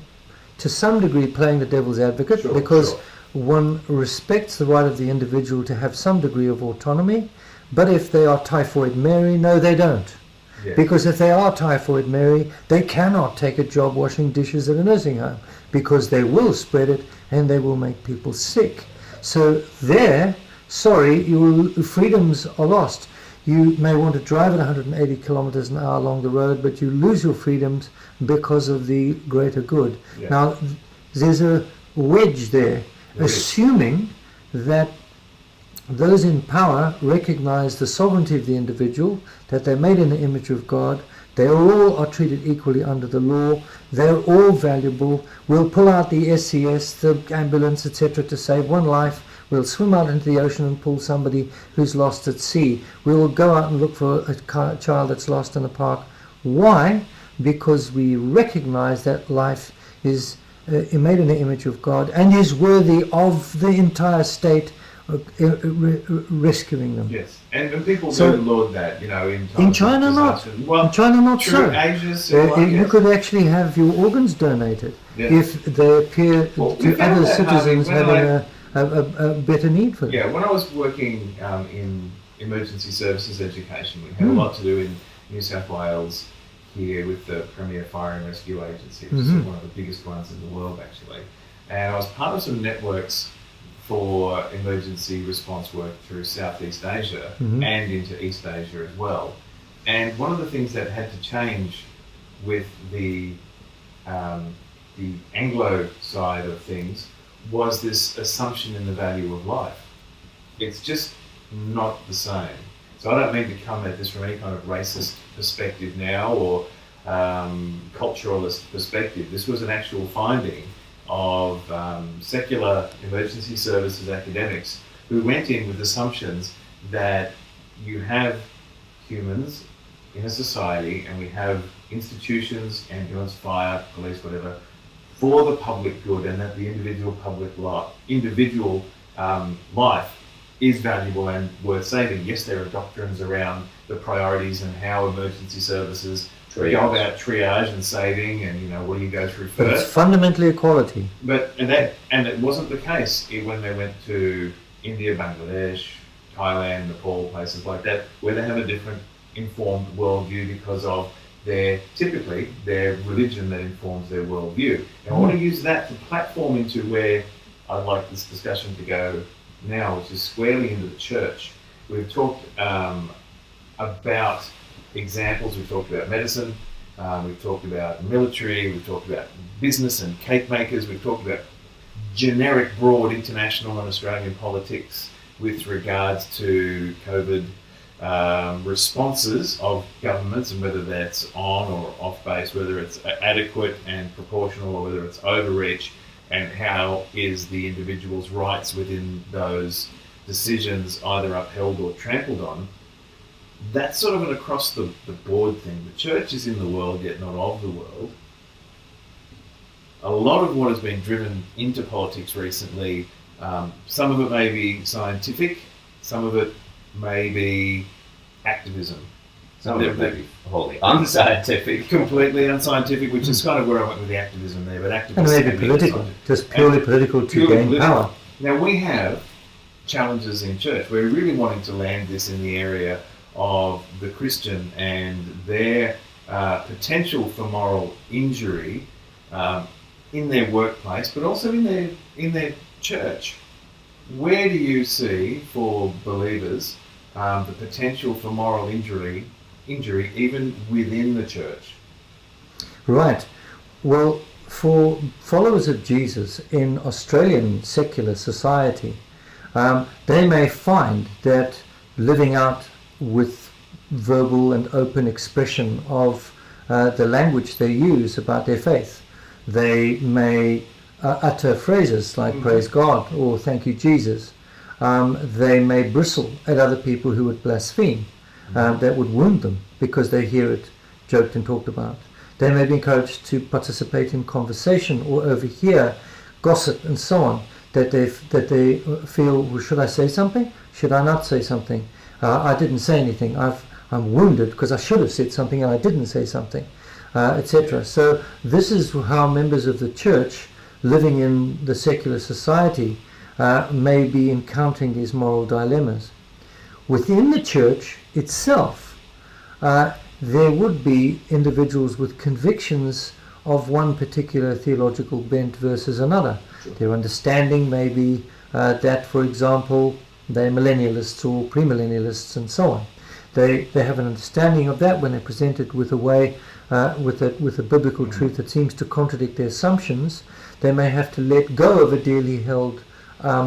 to some degree playing the devil's advocate, because one respects the right of the individual to have some degree of autonomy, but if they are Typhoid Mary, no, they don't. Yeah. Because if they are Typhoid Mary, they cannot take a job washing dishes at a nursing home, because they will spread it and they will make people sick. So there, sorry, your freedoms are lost. You may want to drive at 180 kilometers an hour along the road, but you lose your freedoms because of the greater good. Yeah. Now, there's a wedge there, assuming that those in power recognize the sovereignty of the individual, that they're made in the image of God, they all are treated equally under the law, they're all valuable. We'll pull out the SCS, the ambulance, etc. to save one life. We'll swim out into the ocean and pull somebody who's lost at sea. We will go out and look for a child that's lost in the park. Why? Because we recognize that life is made in the image of God and is worthy of the entire state rescuing them. Yes, and people do laud that, in China not. Well, in China not so. You could actually have your organs donated if they appear to other citizens having a better need for them. Yeah, when I was working in emergency services education, we had a lot to do in New South Wales here with the Premier Fire and Rescue Agency, which is one of the biggest ones in the world actually. And I was part of some networks for emergency response work through Southeast Asia and into East Asia as well. And one of the things that had to change with the Anglo side of things was this assumption in the value of life. It's just not the same. So I don't mean to come at this from any kind of racist perspective now or culturalist perspective. This was an actual finding of secular emergency services academics who went in with assumptions that you have humans in a society and we have institutions, ambulance, fire, police, whatever, for the public good, and that the individual life is valuable and worth saving. Yes, there are doctrines around the priorities and how emergency services go about triage and saving, and what do you go through first. But it's fundamentally equality. But and it wasn't the case when they went to India, Bangladesh, Thailand, Nepal, places like that, where they have a different informed worldview because of typically their religion that informs their worldview. And I want to use that to platform into where I'd like this discussion to go now, which is squarely into the church. We've talked about examples, we've talked about medicine, we've talked about military, we've talked about business and cake makers, we've talked about generic, broad international and Australian politics with regards to COVID responses of governments, and whether that's on or off base, whether it's adequate and proportional or whether it's overreach, and how is the individual's rights within those decisions either upheld or trampled on. That's sort of an across the board thing. The church is in the world, yet not of the world. A lot of what has been driven into politics recently, some of it may be scientific, some of it may be activism. Some of it may be wholly unscientific. Completely unscientific, which is kind of where I went with the activism there. But activism and maybe political, just purely political to gain power. Now we have challenges in church. We're really wanting to land this in the area of the Christian and their potential for moral injury in their workplace, but also in their church. Where do you see, for believers, the potential for moral injury even within the church? Right. Well, for followers of Jesus in Australian secular society, they may find that living out with verbal and open expression of the language they use about their faith, they may utter phrases like praise God or thank you Jesus. They may bristle at other people who would blaspheme, that would wound them because they hear it joked and talked about. They may be encouraged to participate in conversation or overhear gossip and so on, that they feel, well, should I say something? Should I not say something? I didn't say anything. I'm wounded because I should have said something and I didn't say something, etc. So this is how members of the church living in the secular society may be encountering these moral dilemmas. Within the church itself, there would be individuals with convictions of one particular theological bent versus another. Sure. Their understanding may be that, for example, they're millennialists or premillennialists and so on. They have an understanding of that when they're presented with a way, with a biblical truth that seems to contradict their assumptions. They may have to let go of a dearly held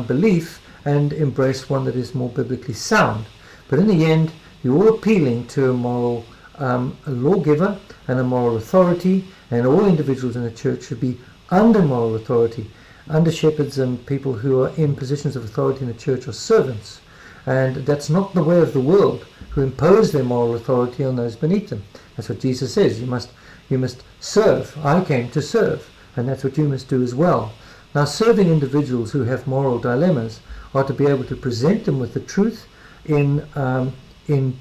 belief and embrace one that is more biblically sound. But in the end, you're all appealing to a moral a lawgiver and a moral authority, and all individuals in the church should be under moral authority. Under shepherds and people who are in positions of authority in the church are servants, and that's not the way of the world, who impose their moral authority on those beneath them. That's what Jesus says. You must serve. I came to serve, and that's what you must do as well. Now, serving individuals who have moral dilemmas are to be able to present them with the truth in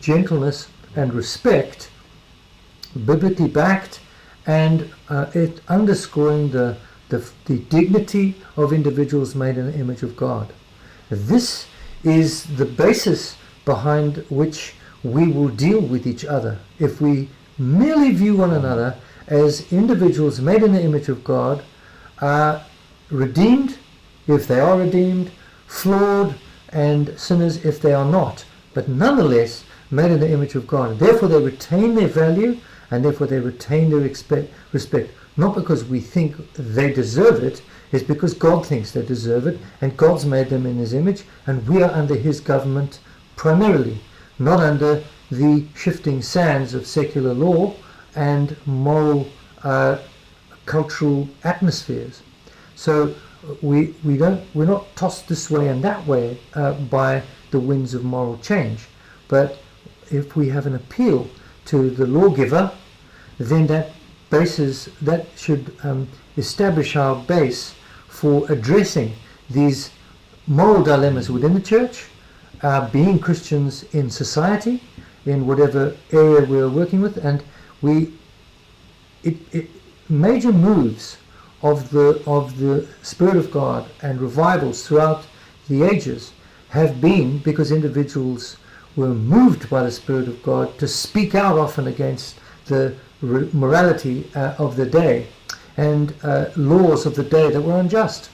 gentleness and respect, biblically backed, and it underscoring the dignity of individuals made in the image of God. This is the basis behind which we will deal with each other. If we merely view one another as individuals made in the image of God, redeemed if they are redeemed, flawed, and sinners if they are not, but nonetheless made in the image of God. Therefore they retain their value, and therefore they retain their respect. Not because we think they deserve it, it's because God thinks they deserve it, and God's made them in His image, and we are under His government primarily, not under the shifting sands of secular law and moral cultural atmospheres. So we're not tossed this way and that way by the winds of moral change. But if we have an appeal to the lawgiver, then that should establish our base for addressing these moral dilemmas within the church, being Christians in society, in whatever area we're working with, and major moves of the Spirit of God and revivals throughout the ages have been because individuals were moved by the Spirit of God to speak out often against the morality of the day and laws of the day that were unjust,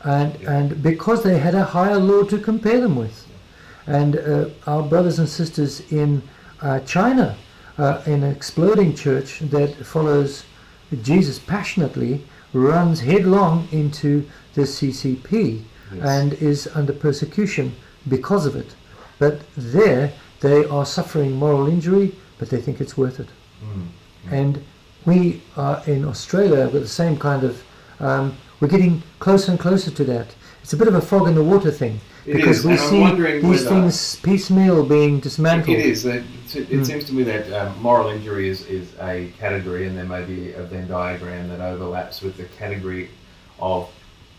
and because they had a higher law to compare them with. And our brothers and sisters in China, in an exploding church that follows Jesus passionately, runs headlong into the CCP, yes, and is under persecution because of it. But there they are suffering moral injury, but they think it's worth it. And we are in Australia with the same kind of, we're getting closer and closer to that. It's a bit of a frog in the water thing, because we see these things piecemeal being dismantled. It is. It seems to me that moral injury is a category, and there may be a Venn diagram that overlaps with the category of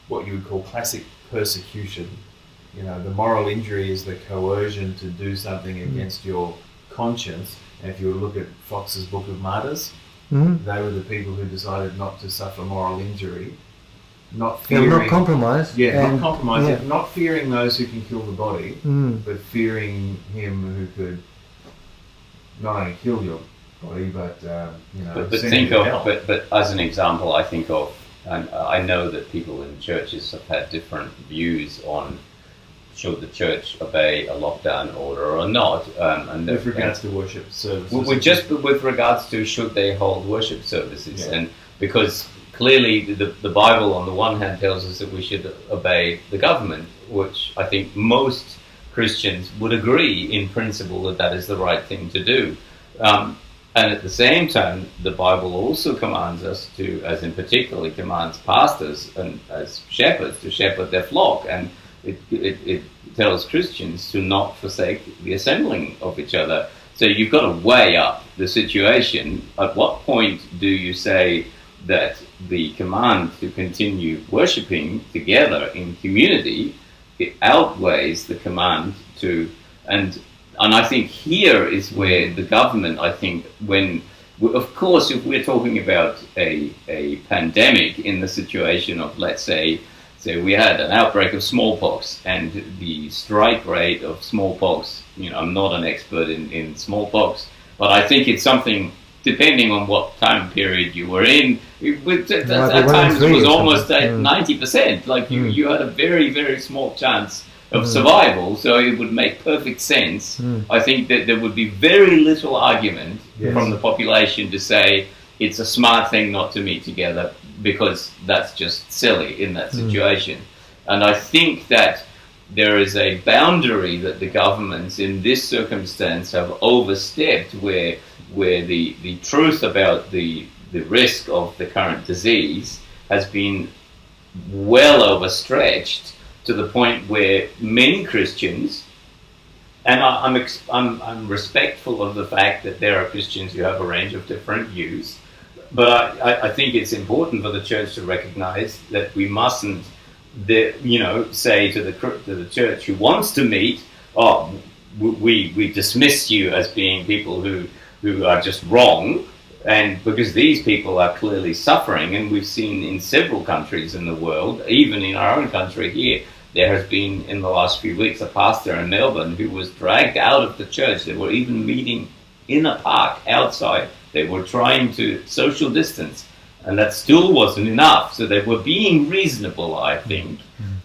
what you would call classic persecution. You know, the moral injury is the coercion to do something against your conscience. And if you look at Fox's Book of Martyrs, they were the people who decided not to suffer moral injury, not fearing, not compromise. Not compromise. Not fearing those who can kill the body, but fearing him who could not only kill your body, but send you to hell. But as an example, I think of, and I know that people in churches have had different views on should the church obey a lockdown order or not, and with regards to worship services. With regards to should they hold worship services, and because clearly the Bible on the one hand tells us that we should obey the government, which I think most Christians would agree in principle that that is the right thing to do. And at the same time, the Bible also commands us to, as in particularly commands pastors and as shepherds to shepherd their flock, and it tells Christians to not forsake the assembling of each other. So you've got to weigh up the situation. At what point do you say that the command to continue worshipping together in community, it outweighs the command to, and I think here is where the government, I think, of course, if we're talking about a pandemic in the situation of, let's say we had an outbreak of smallpox, and the strike rate of smallpox, I'm not an expert in smallpox, but I think it's something, depending on what time period you were in, at times it was almost 90%. Like you had a very, very small chance of survival, so it would make perfect sense. I think that there would be very little argument from the population to say it's a smart thing not to meet together, because that's just silly in that situation. And I think that there is a boundary that the governments in this circumstance have overstepped, where the truth about the risk of the current disease has been well overstretched, to the point where many Christians, and I'm respectful of the fact that there are Christians who have a range of different views, but I think it's important for the church to recognize that we mustn't, say to the church who wants to meet, oh, we dismiss you as being people who are just wrong, and because these people are clearly suffering, and we've seen in several countries in the world, even in our own country here, there has been in the last few weeks a pastor in Melbourne who was dragged out of the church. They were even meeting in a park outside. They were trying to social distance, and that still wasn't enough. So they were being reasonable, I think,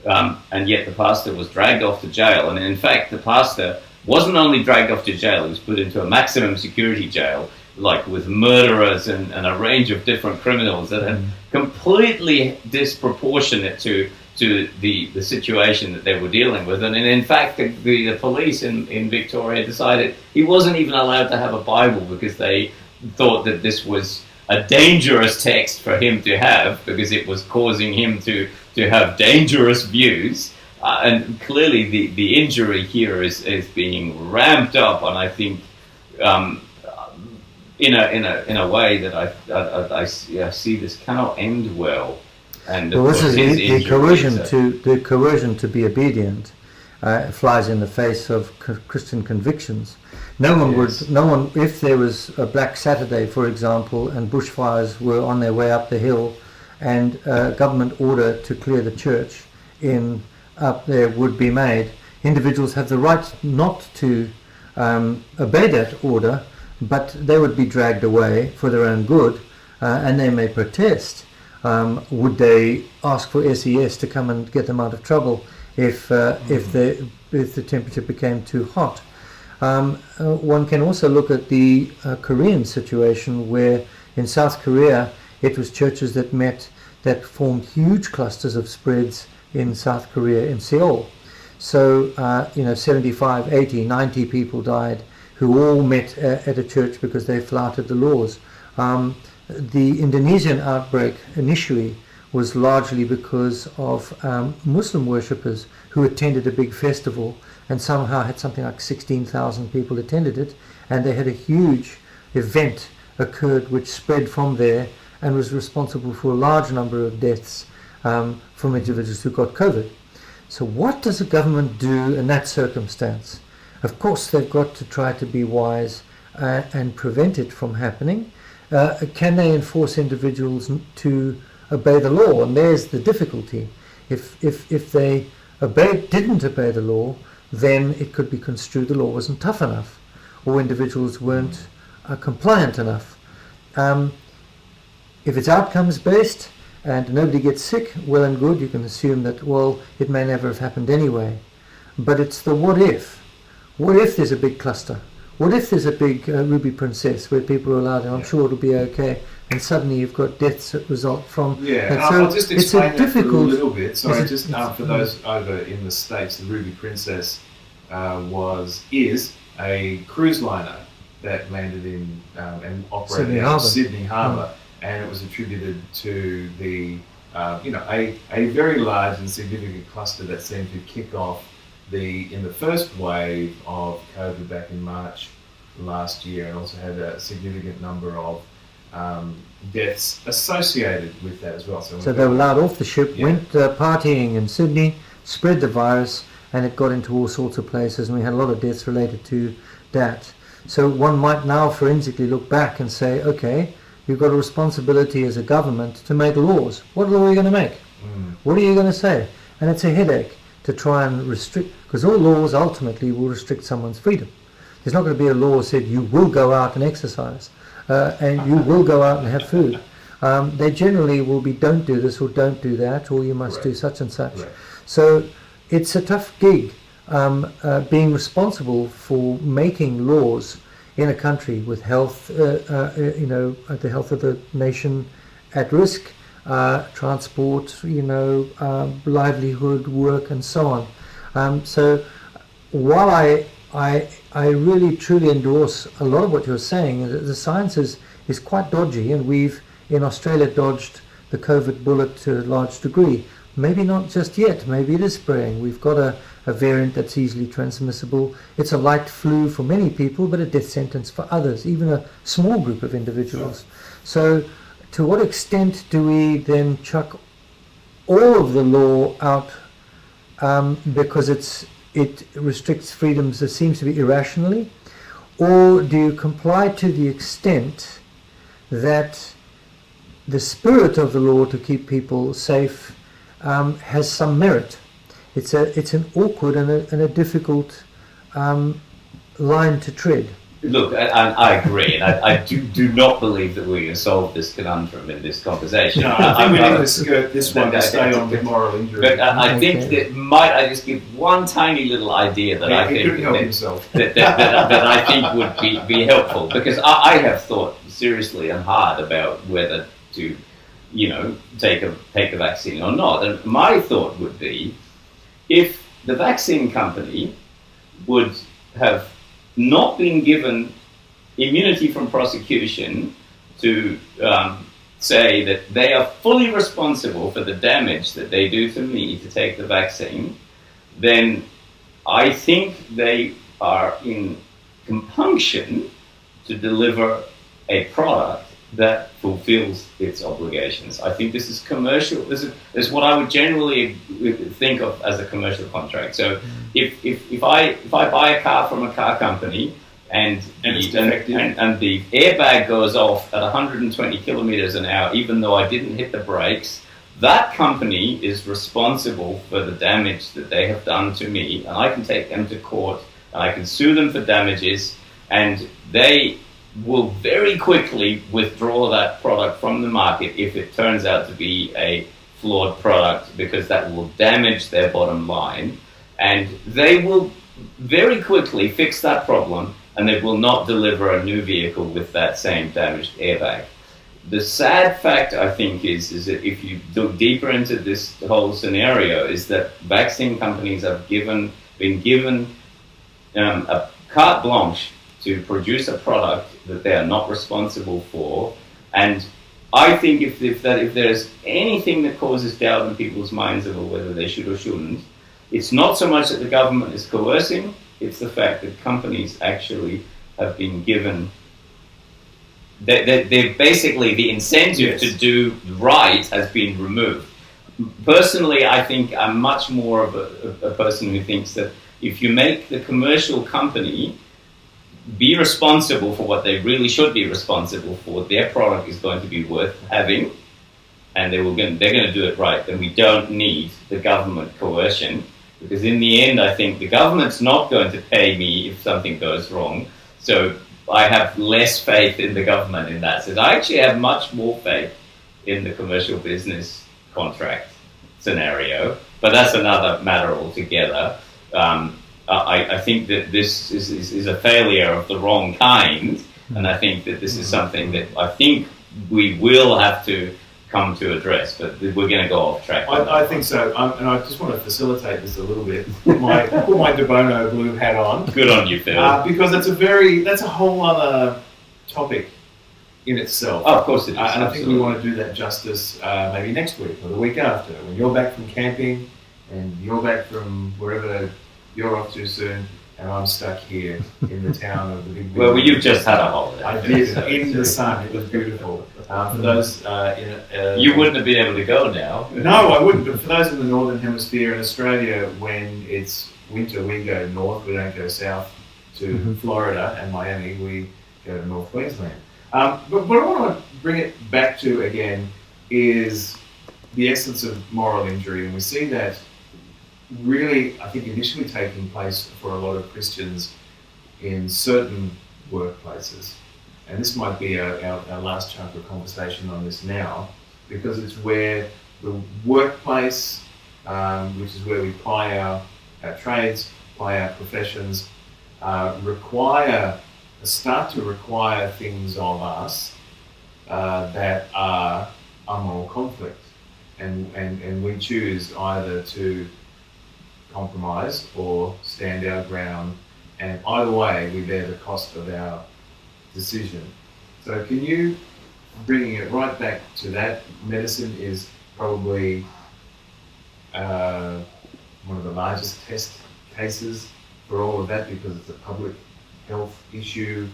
and yet the pastor was dragged off to jail. And in fact, the pastor wasn't only dragged off to jail, he was put into a maximum security jail, like with murderers and a range of different criminals that are completely disproportionate to the situation that they were dealing with. And in fact, the police in Victoria decided he wasn't even allowed to have a Bible, because they thought that this was a dangerous text for him to have, because it was causing him to have dangerous views. And clearly the injury here is being ramped up, and I think in a way that I see this cannot end well. And this is the coercion to be obedient flies in the face of Christian convictions. No one, if there was a Black Saturday, for example, and bushfires were on their way up the hill, and government order to clear the church up there would be made, individuals have the right not to obey that order, but they would be dragged away for their own good, and they may protest. Would they ask for SES to come and get them out of trouble if the temperature became too hot? One can also look at the Korean situation, where in South Korea it was churches that formed huge clusters of spreads in South Korea, in Seoul. So 75, 80, 90 people died, who all met at a church because they flouted the laws. The Indonesian outbreak initially was largely because of Muslim worshippers who attended a big festival, and somehow had something like 16,000 people attended it, and they had a huge event occurred which spread from there and was responsible for a large number of deaths from individuals who got COVID. So what does the government do in that circumstance? Of course, they've got to try to be wise and prevent it from happening. Can they enforce individuals to obey the law? And there's the difficulty. If they didn't obey the law, then it could be construed the law wasn't tough enough, or individuals weren't compliant enough. If it's outcomes based and nobody gets sick, well and good, you can assume that, well, it may never have happened anyway. But it's the what if. What if there's a big cluster? What if there's a big Ruby Princess where people are allowed, and I'm sure it'll be okay, and suddenly you've got deaths that result from. Yeah, and I'll just explain it's a that a little bit. Sorry, for mm. those over in the States, the Ruby Princess is a cruise liner that landed in and operated out of Sydney Harbour, and it was attributed to the a very large and significant cluster that seemed to kick off in the first wave of COVID back in March last year, and also had a significant number of deaths associated with that as well. So they were allowed off the ship, went partying in Sydney, spread the virus, and it got into all sorts of places, and we had a lot of deaths related to that. So one might now forensically look back and say, okay, you've got a responsibility as a government to make laws. What law are you going to make? What are you going to say? And it's a headache to try and restrict, because all laws ultimately will restrict someone's freedom. There's not going to be a law that said you will go out and exercise and you will go out and have food. They generally will be don't do this or don't do that, or you must do such and such. So it's a tough gig being responsible for making laws in a country with health, the health of the nation at risk, transport, livelihood, work, and so on. So while I really truly endorse a lot of what you're saying, the science is quite dodgy, and we've in Australia dodged the COVID bullet to a large degree. Maybe not just yet, maybe it is spraying. We've got a variant that's easily transmissible. It's a light flu for many people, but a death sentence for others, even a small group of individuals. So to what extent do we then chuck all of the law out because it restricts freedoms that seems to be irrationally? Or do you comply to the extent that the spirit of the law to keep people safe has some merit? It's an awkward and a difficult line to tread. Look, I agree, and I do not believe that we're going to solve this conundrum in this conversation. No, I think we need to skirt this one to stay on with moral injury. But I think that I just give one tiny little idea that I think that I think would be helpful, because I have thought seriously and hard about whether to take a vaccine or not. And my thought would be, if the vaccine company would have not been given immunity from prosecution to say that they are fully responsible for the damage that they do to me to take the vaccine, then I think they are in compunction to deliver a product that fulfills its obligations. I think this is commercial. This is what I would generally think of as a commercial contract. So if I buy a car from a car company and the airbag goes off at 120 kilometers an hour, even though I didn't hit the brakes, that company is responsible for the damage that they have done to me, and I can take them to court and I can sue them for damages, and they will very quickly withdraw that product from the market if it turns out to be a flawed product, because that will damage their bottom line, and they will very quickly fix that problem, and they will not deliver a new vehicle with that same damaged airbag. The sad fact, I think, is that if you look deeper into this whole scenario, is that vaccine companies have been given a carte blanche to produce a product that they are not responsible for. And I think if there's anything that causes doubt in people's minds over whether they should or shouldn't, it's not so much that the government is coercing, it's the fact that companies actually have been given, they're basically the incentive to do right has been removed. Personally, I think I'm much more of a person who thinks that if you make the commercial company be responsible for what they really should be responsible for, their product is going to be worth having, and they're going to do it right, then we don't need the government coercion, because in the end, I think the government's not going to pay me if something goes wrong, so I have less faith in the government in that sense. I actually have much more faith in the commercial business contract scenario, but that's another matter altogether. I think that this is a failure of the wrong kind, and I think that this is something that I think we will have to come to address, but we're going to go off track. I think so, and I just want to facilitate this a little bit. Put my de Bono blue hat on. Good on you, Phill. Because that's a whole other topic in itself. Oh, of course it is. And I think we want to do that justice maybe next week or the week after, when you're back from camping and you're back from wherever you're off to soon, and I'm stuck here in the town of the big. Well, you've just had a holiday. I did in the sun. It was beautiful. For those you wouldn't have been able to go now. No, I wouldn't. But for those in the northern hemisphere in Australia, when it's winter, we go north. We don't go south to Florida and Miami. We go to North Queensland. But what I want to bring it back to again is the essence of moral injury, and we see that really, I think, initially taking place for a lot of Christians in certain workplaces. And this might be our last chunk of conversation on this now, because it's where the workplace, which is where we ply our trades, ply our professions, start to require things of us that are a moral conflict. And we choose either to compromise or stand our ground, and either way we bear the cost of our decision. So can you, bringing it right back to that, medicine is probably one of the largest test cases for all of that, because it's a public health issue.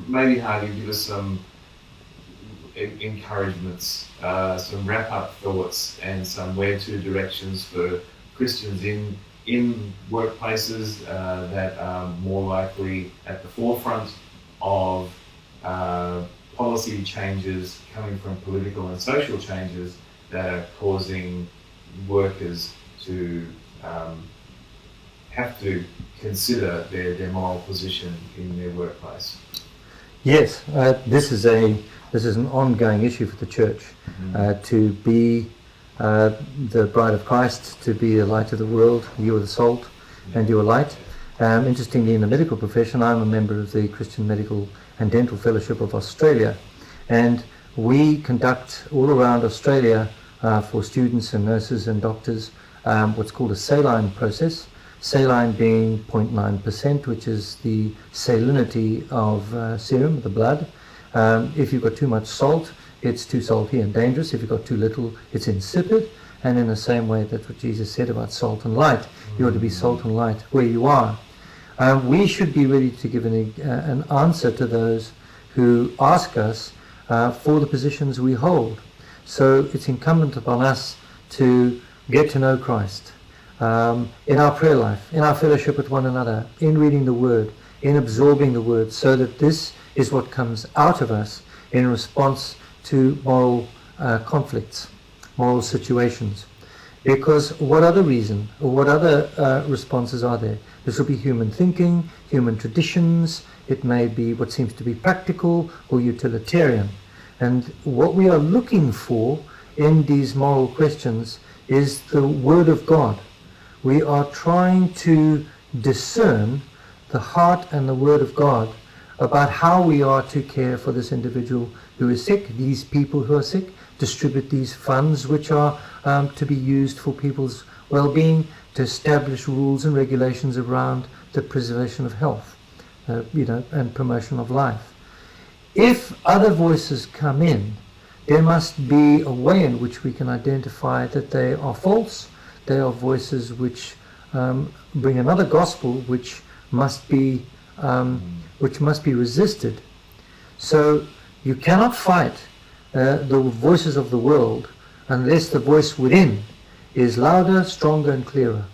Maybe Hardy, give us some encouragements, some wrap-up thoughts, and some where-to directions for Christians in workplaces that are more likely at the forefront of policy changes coming from political and social changes that are causing workers to have to consider their moral position in their workplace. Yes, this is an ongoing issue for the church, to be the bride of Christ, to be the light of the world. You are the salt and you are light. Interestingly, in the medical profession, I'm a member of the Christian Medical and Dental Fellowship of Australia, and we conduct all around Australia for students and nurses and doctors what's called a saline process. Saline being 0.9%, which is the salinity of serum, the blood. If you've got too much salt, it's too salty and dangerous. If you've got too little, it's insipid. And in the same way, that's what Jesus said about salt and light. You ought to be salt and light where you are. We should be ready to give an answer to those who ask us for the positions we hold. So it's incumbent upon us to get to know Christ in our prayer life, in our fellowship with one another, in reading the Word, in absorbing the Word, so that this is what comes out of us in response to moral conflicts, moral situations. Because what other reason or what other responses are there? This will be human thinking, human traditions, it may be what seems to be practical or utilitarian. And what we are looking for in these moral questions is the Word of God. We are trying to discern the heart and the Word of God about how we are to care for this individual who is sick, these people who are sick, distribute these funds which are to be used for people's well-being, to establish rules and regulations around the preservation of health, and promotion of life. If other voices come in, there must be a way in which we can identify that they are false. They are voices which bring another gospel, which must be resisted. So you cannot fight the voices of the world unless the voice within is louder, stronger, and clearer,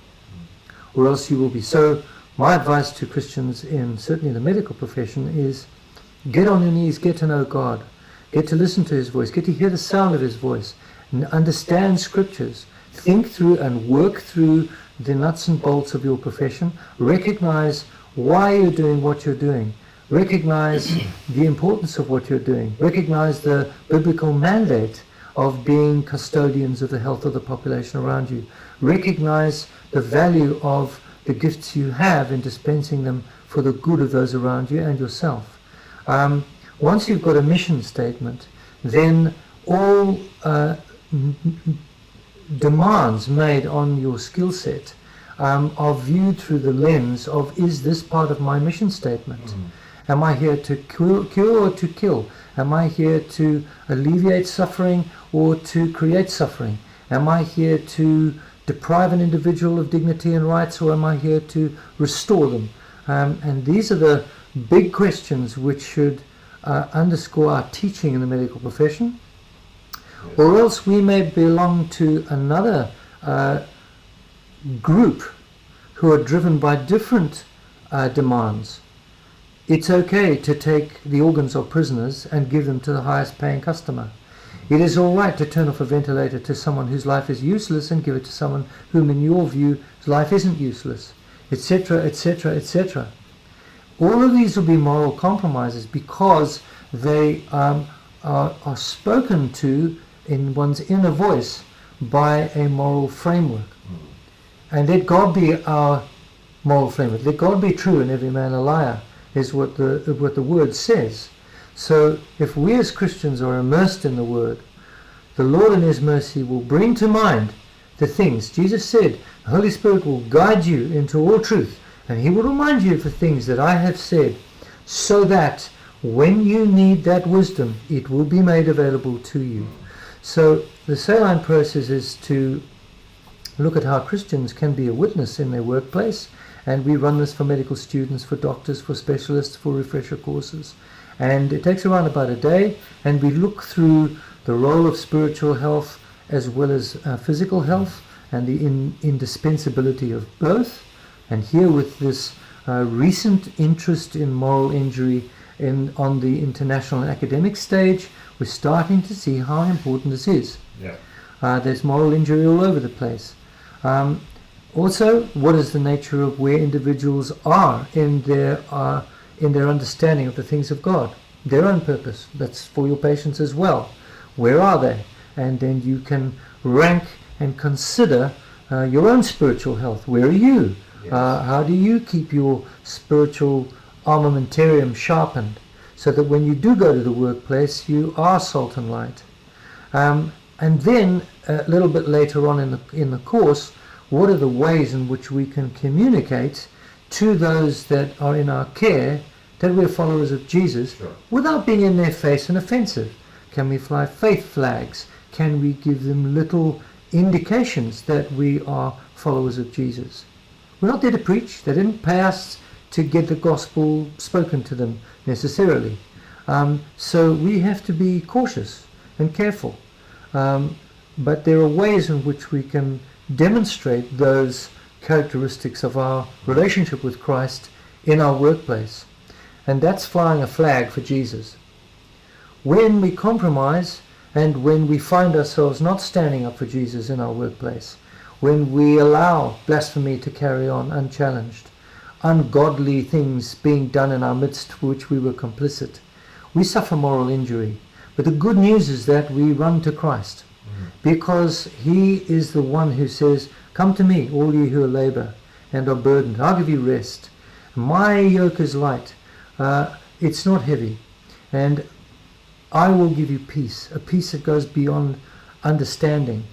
or else you will be. So my advice to Christians in certainly the medical profession is get on your knees, get to know God, get to listen to His voice, get to hear the sound of His voice, and understand scriptures, think through and work through the nuts and bolts of your profession, recognize why you're doing what you're doing, recognize the importance of what you're doing, recognize the biblical mandate of being custodians of the health of the population around you, recognize the value of the gifts you have in dispensing them for the good of those around you and yourself. Once you've got a mission statement, then all demands made on your skill set are viewed through the lens of, is this part of my mission statement? Am I here to cure or to kill? Am I here to alleviate suffering or to create suffering? Am I here to deprive an individual of dignity and rights, or am I here to restore them? And these are the big questions which should underscore our teaching in the medical profession. Yes. Or else we may belong to another group who are driven by different demands. It's okay to take the organs of prisoners and give them to the highest paying customer. It is all right to turn off a ventilator to someone whose life is useless and give it to someone whom in your view his life isn't useless, etc., etc., etc. All of these will be moral compromises because they are spoken to in one's inner voice by a moral framework. And let God be our moral framework. Let God be true and every man a liar, is what the word says. So if we as Christians are immersed in the word, the Lord in his mercy will bring to mind the things. Jesus said, the Holy Spirit will guide you into all truth, and he will remind you of the things that I have said, so that when you need that wisdom, it will be made available to you. So the saline process is to look at how Christians can be a witness in their workplace, and we run this for medical students, for doctors, for specialists, for refresher courses. And it takes around about a day, and we look through the role of spiritual health as well as physical health and the indispensability of both. And here with this recent interest in moral injury on the international and academic stage, we're starting to see how important this is. Yeah. There's moral injury all over the place. Also, what is the nature of where individuals are in their understanding of the things of God, their own purpose? That's for your patients as well. Where are they? And then you can rank and consider your own spiritual health. Where are you? Yes. How do you keep your spiritual armamentarium sharpened so that when you do go to the workplace, you are salt and light? And then a little bit later on in the course, what are the ways in which we can communicate to those that are in our care that we're followers of Jesus, sure, without being in their face and offensive? Can we fly faith flags? Can we give them little indications that we are followers of Jesus? We're not there to preach. They didn't pay us to get the gospel spoken to them necessarily. So we have to be cautious and careful. But there are ways in which we can demonstrate those characteristics of our relationship with Christ in our workplace. And that's flying a flag for Jesus. When we compromise and when we find ourselves not standing up for Jesus in our workplace, when we allow blasphemy to carry on unchallenged, ungodly things being done in our midst for which we were complicit, we suffer moral injury. But the good news is that we run to Christ, because he is the one who says, come to me, all you who labor and are burdened. I'll give you rest. My yoke is light. It's not heavy. And I will give you peace, a peace that goes beyond understanding.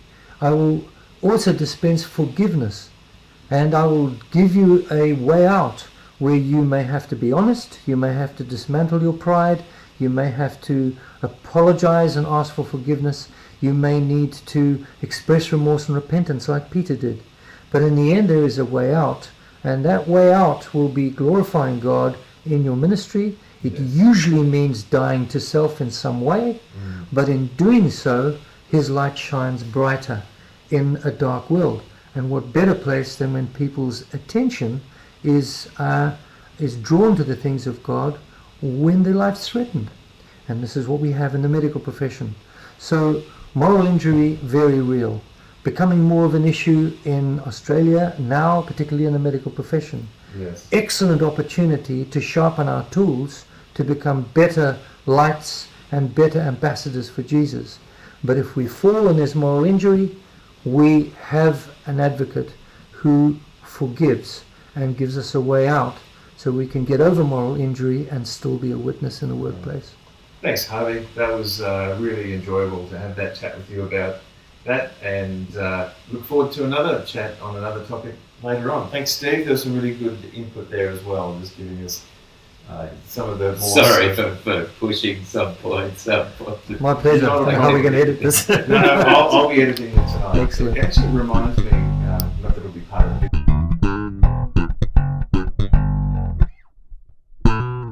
I will also dispense forgiveness, and I will give you a way out where you may have to be honest, you may have to dismantle your pride, you may have to apologize and ask for forgiveness, you may need to express remorse and repentance like Peter did. But in the end there is a way out, and that way out will be glorifying God in your ministry. It usually means dying to self in some way, but in doing so, his light shines brighter in a dark world. And what better place than when people's attention is drawn to the things of God when their life's threatened. And this is what we have in the medical profession. So moral injury, very real. Becoming more of an issue in Australia now, particularly in the medical profession. Yes. Excellent opportunity to sharpen our tools to become better lights and better ambassadors for Jesus. But if we fall and there's moral injury, we have an advocate who forgives and gives us a way out so we can get over moral injury and still be a witness in the workplace. Thanks, Harvey. That was really enjoyable to have that chat with you about that, and look forward to another chat on another topic later on. Thanks, Steve. There was some really good input there as well, just giving us some of the more... Sorry for pushing some points up. My pleasure. Not a How are we problem. going to edit this? No, I'll be editing it tonight. Excellent. It actually reminds me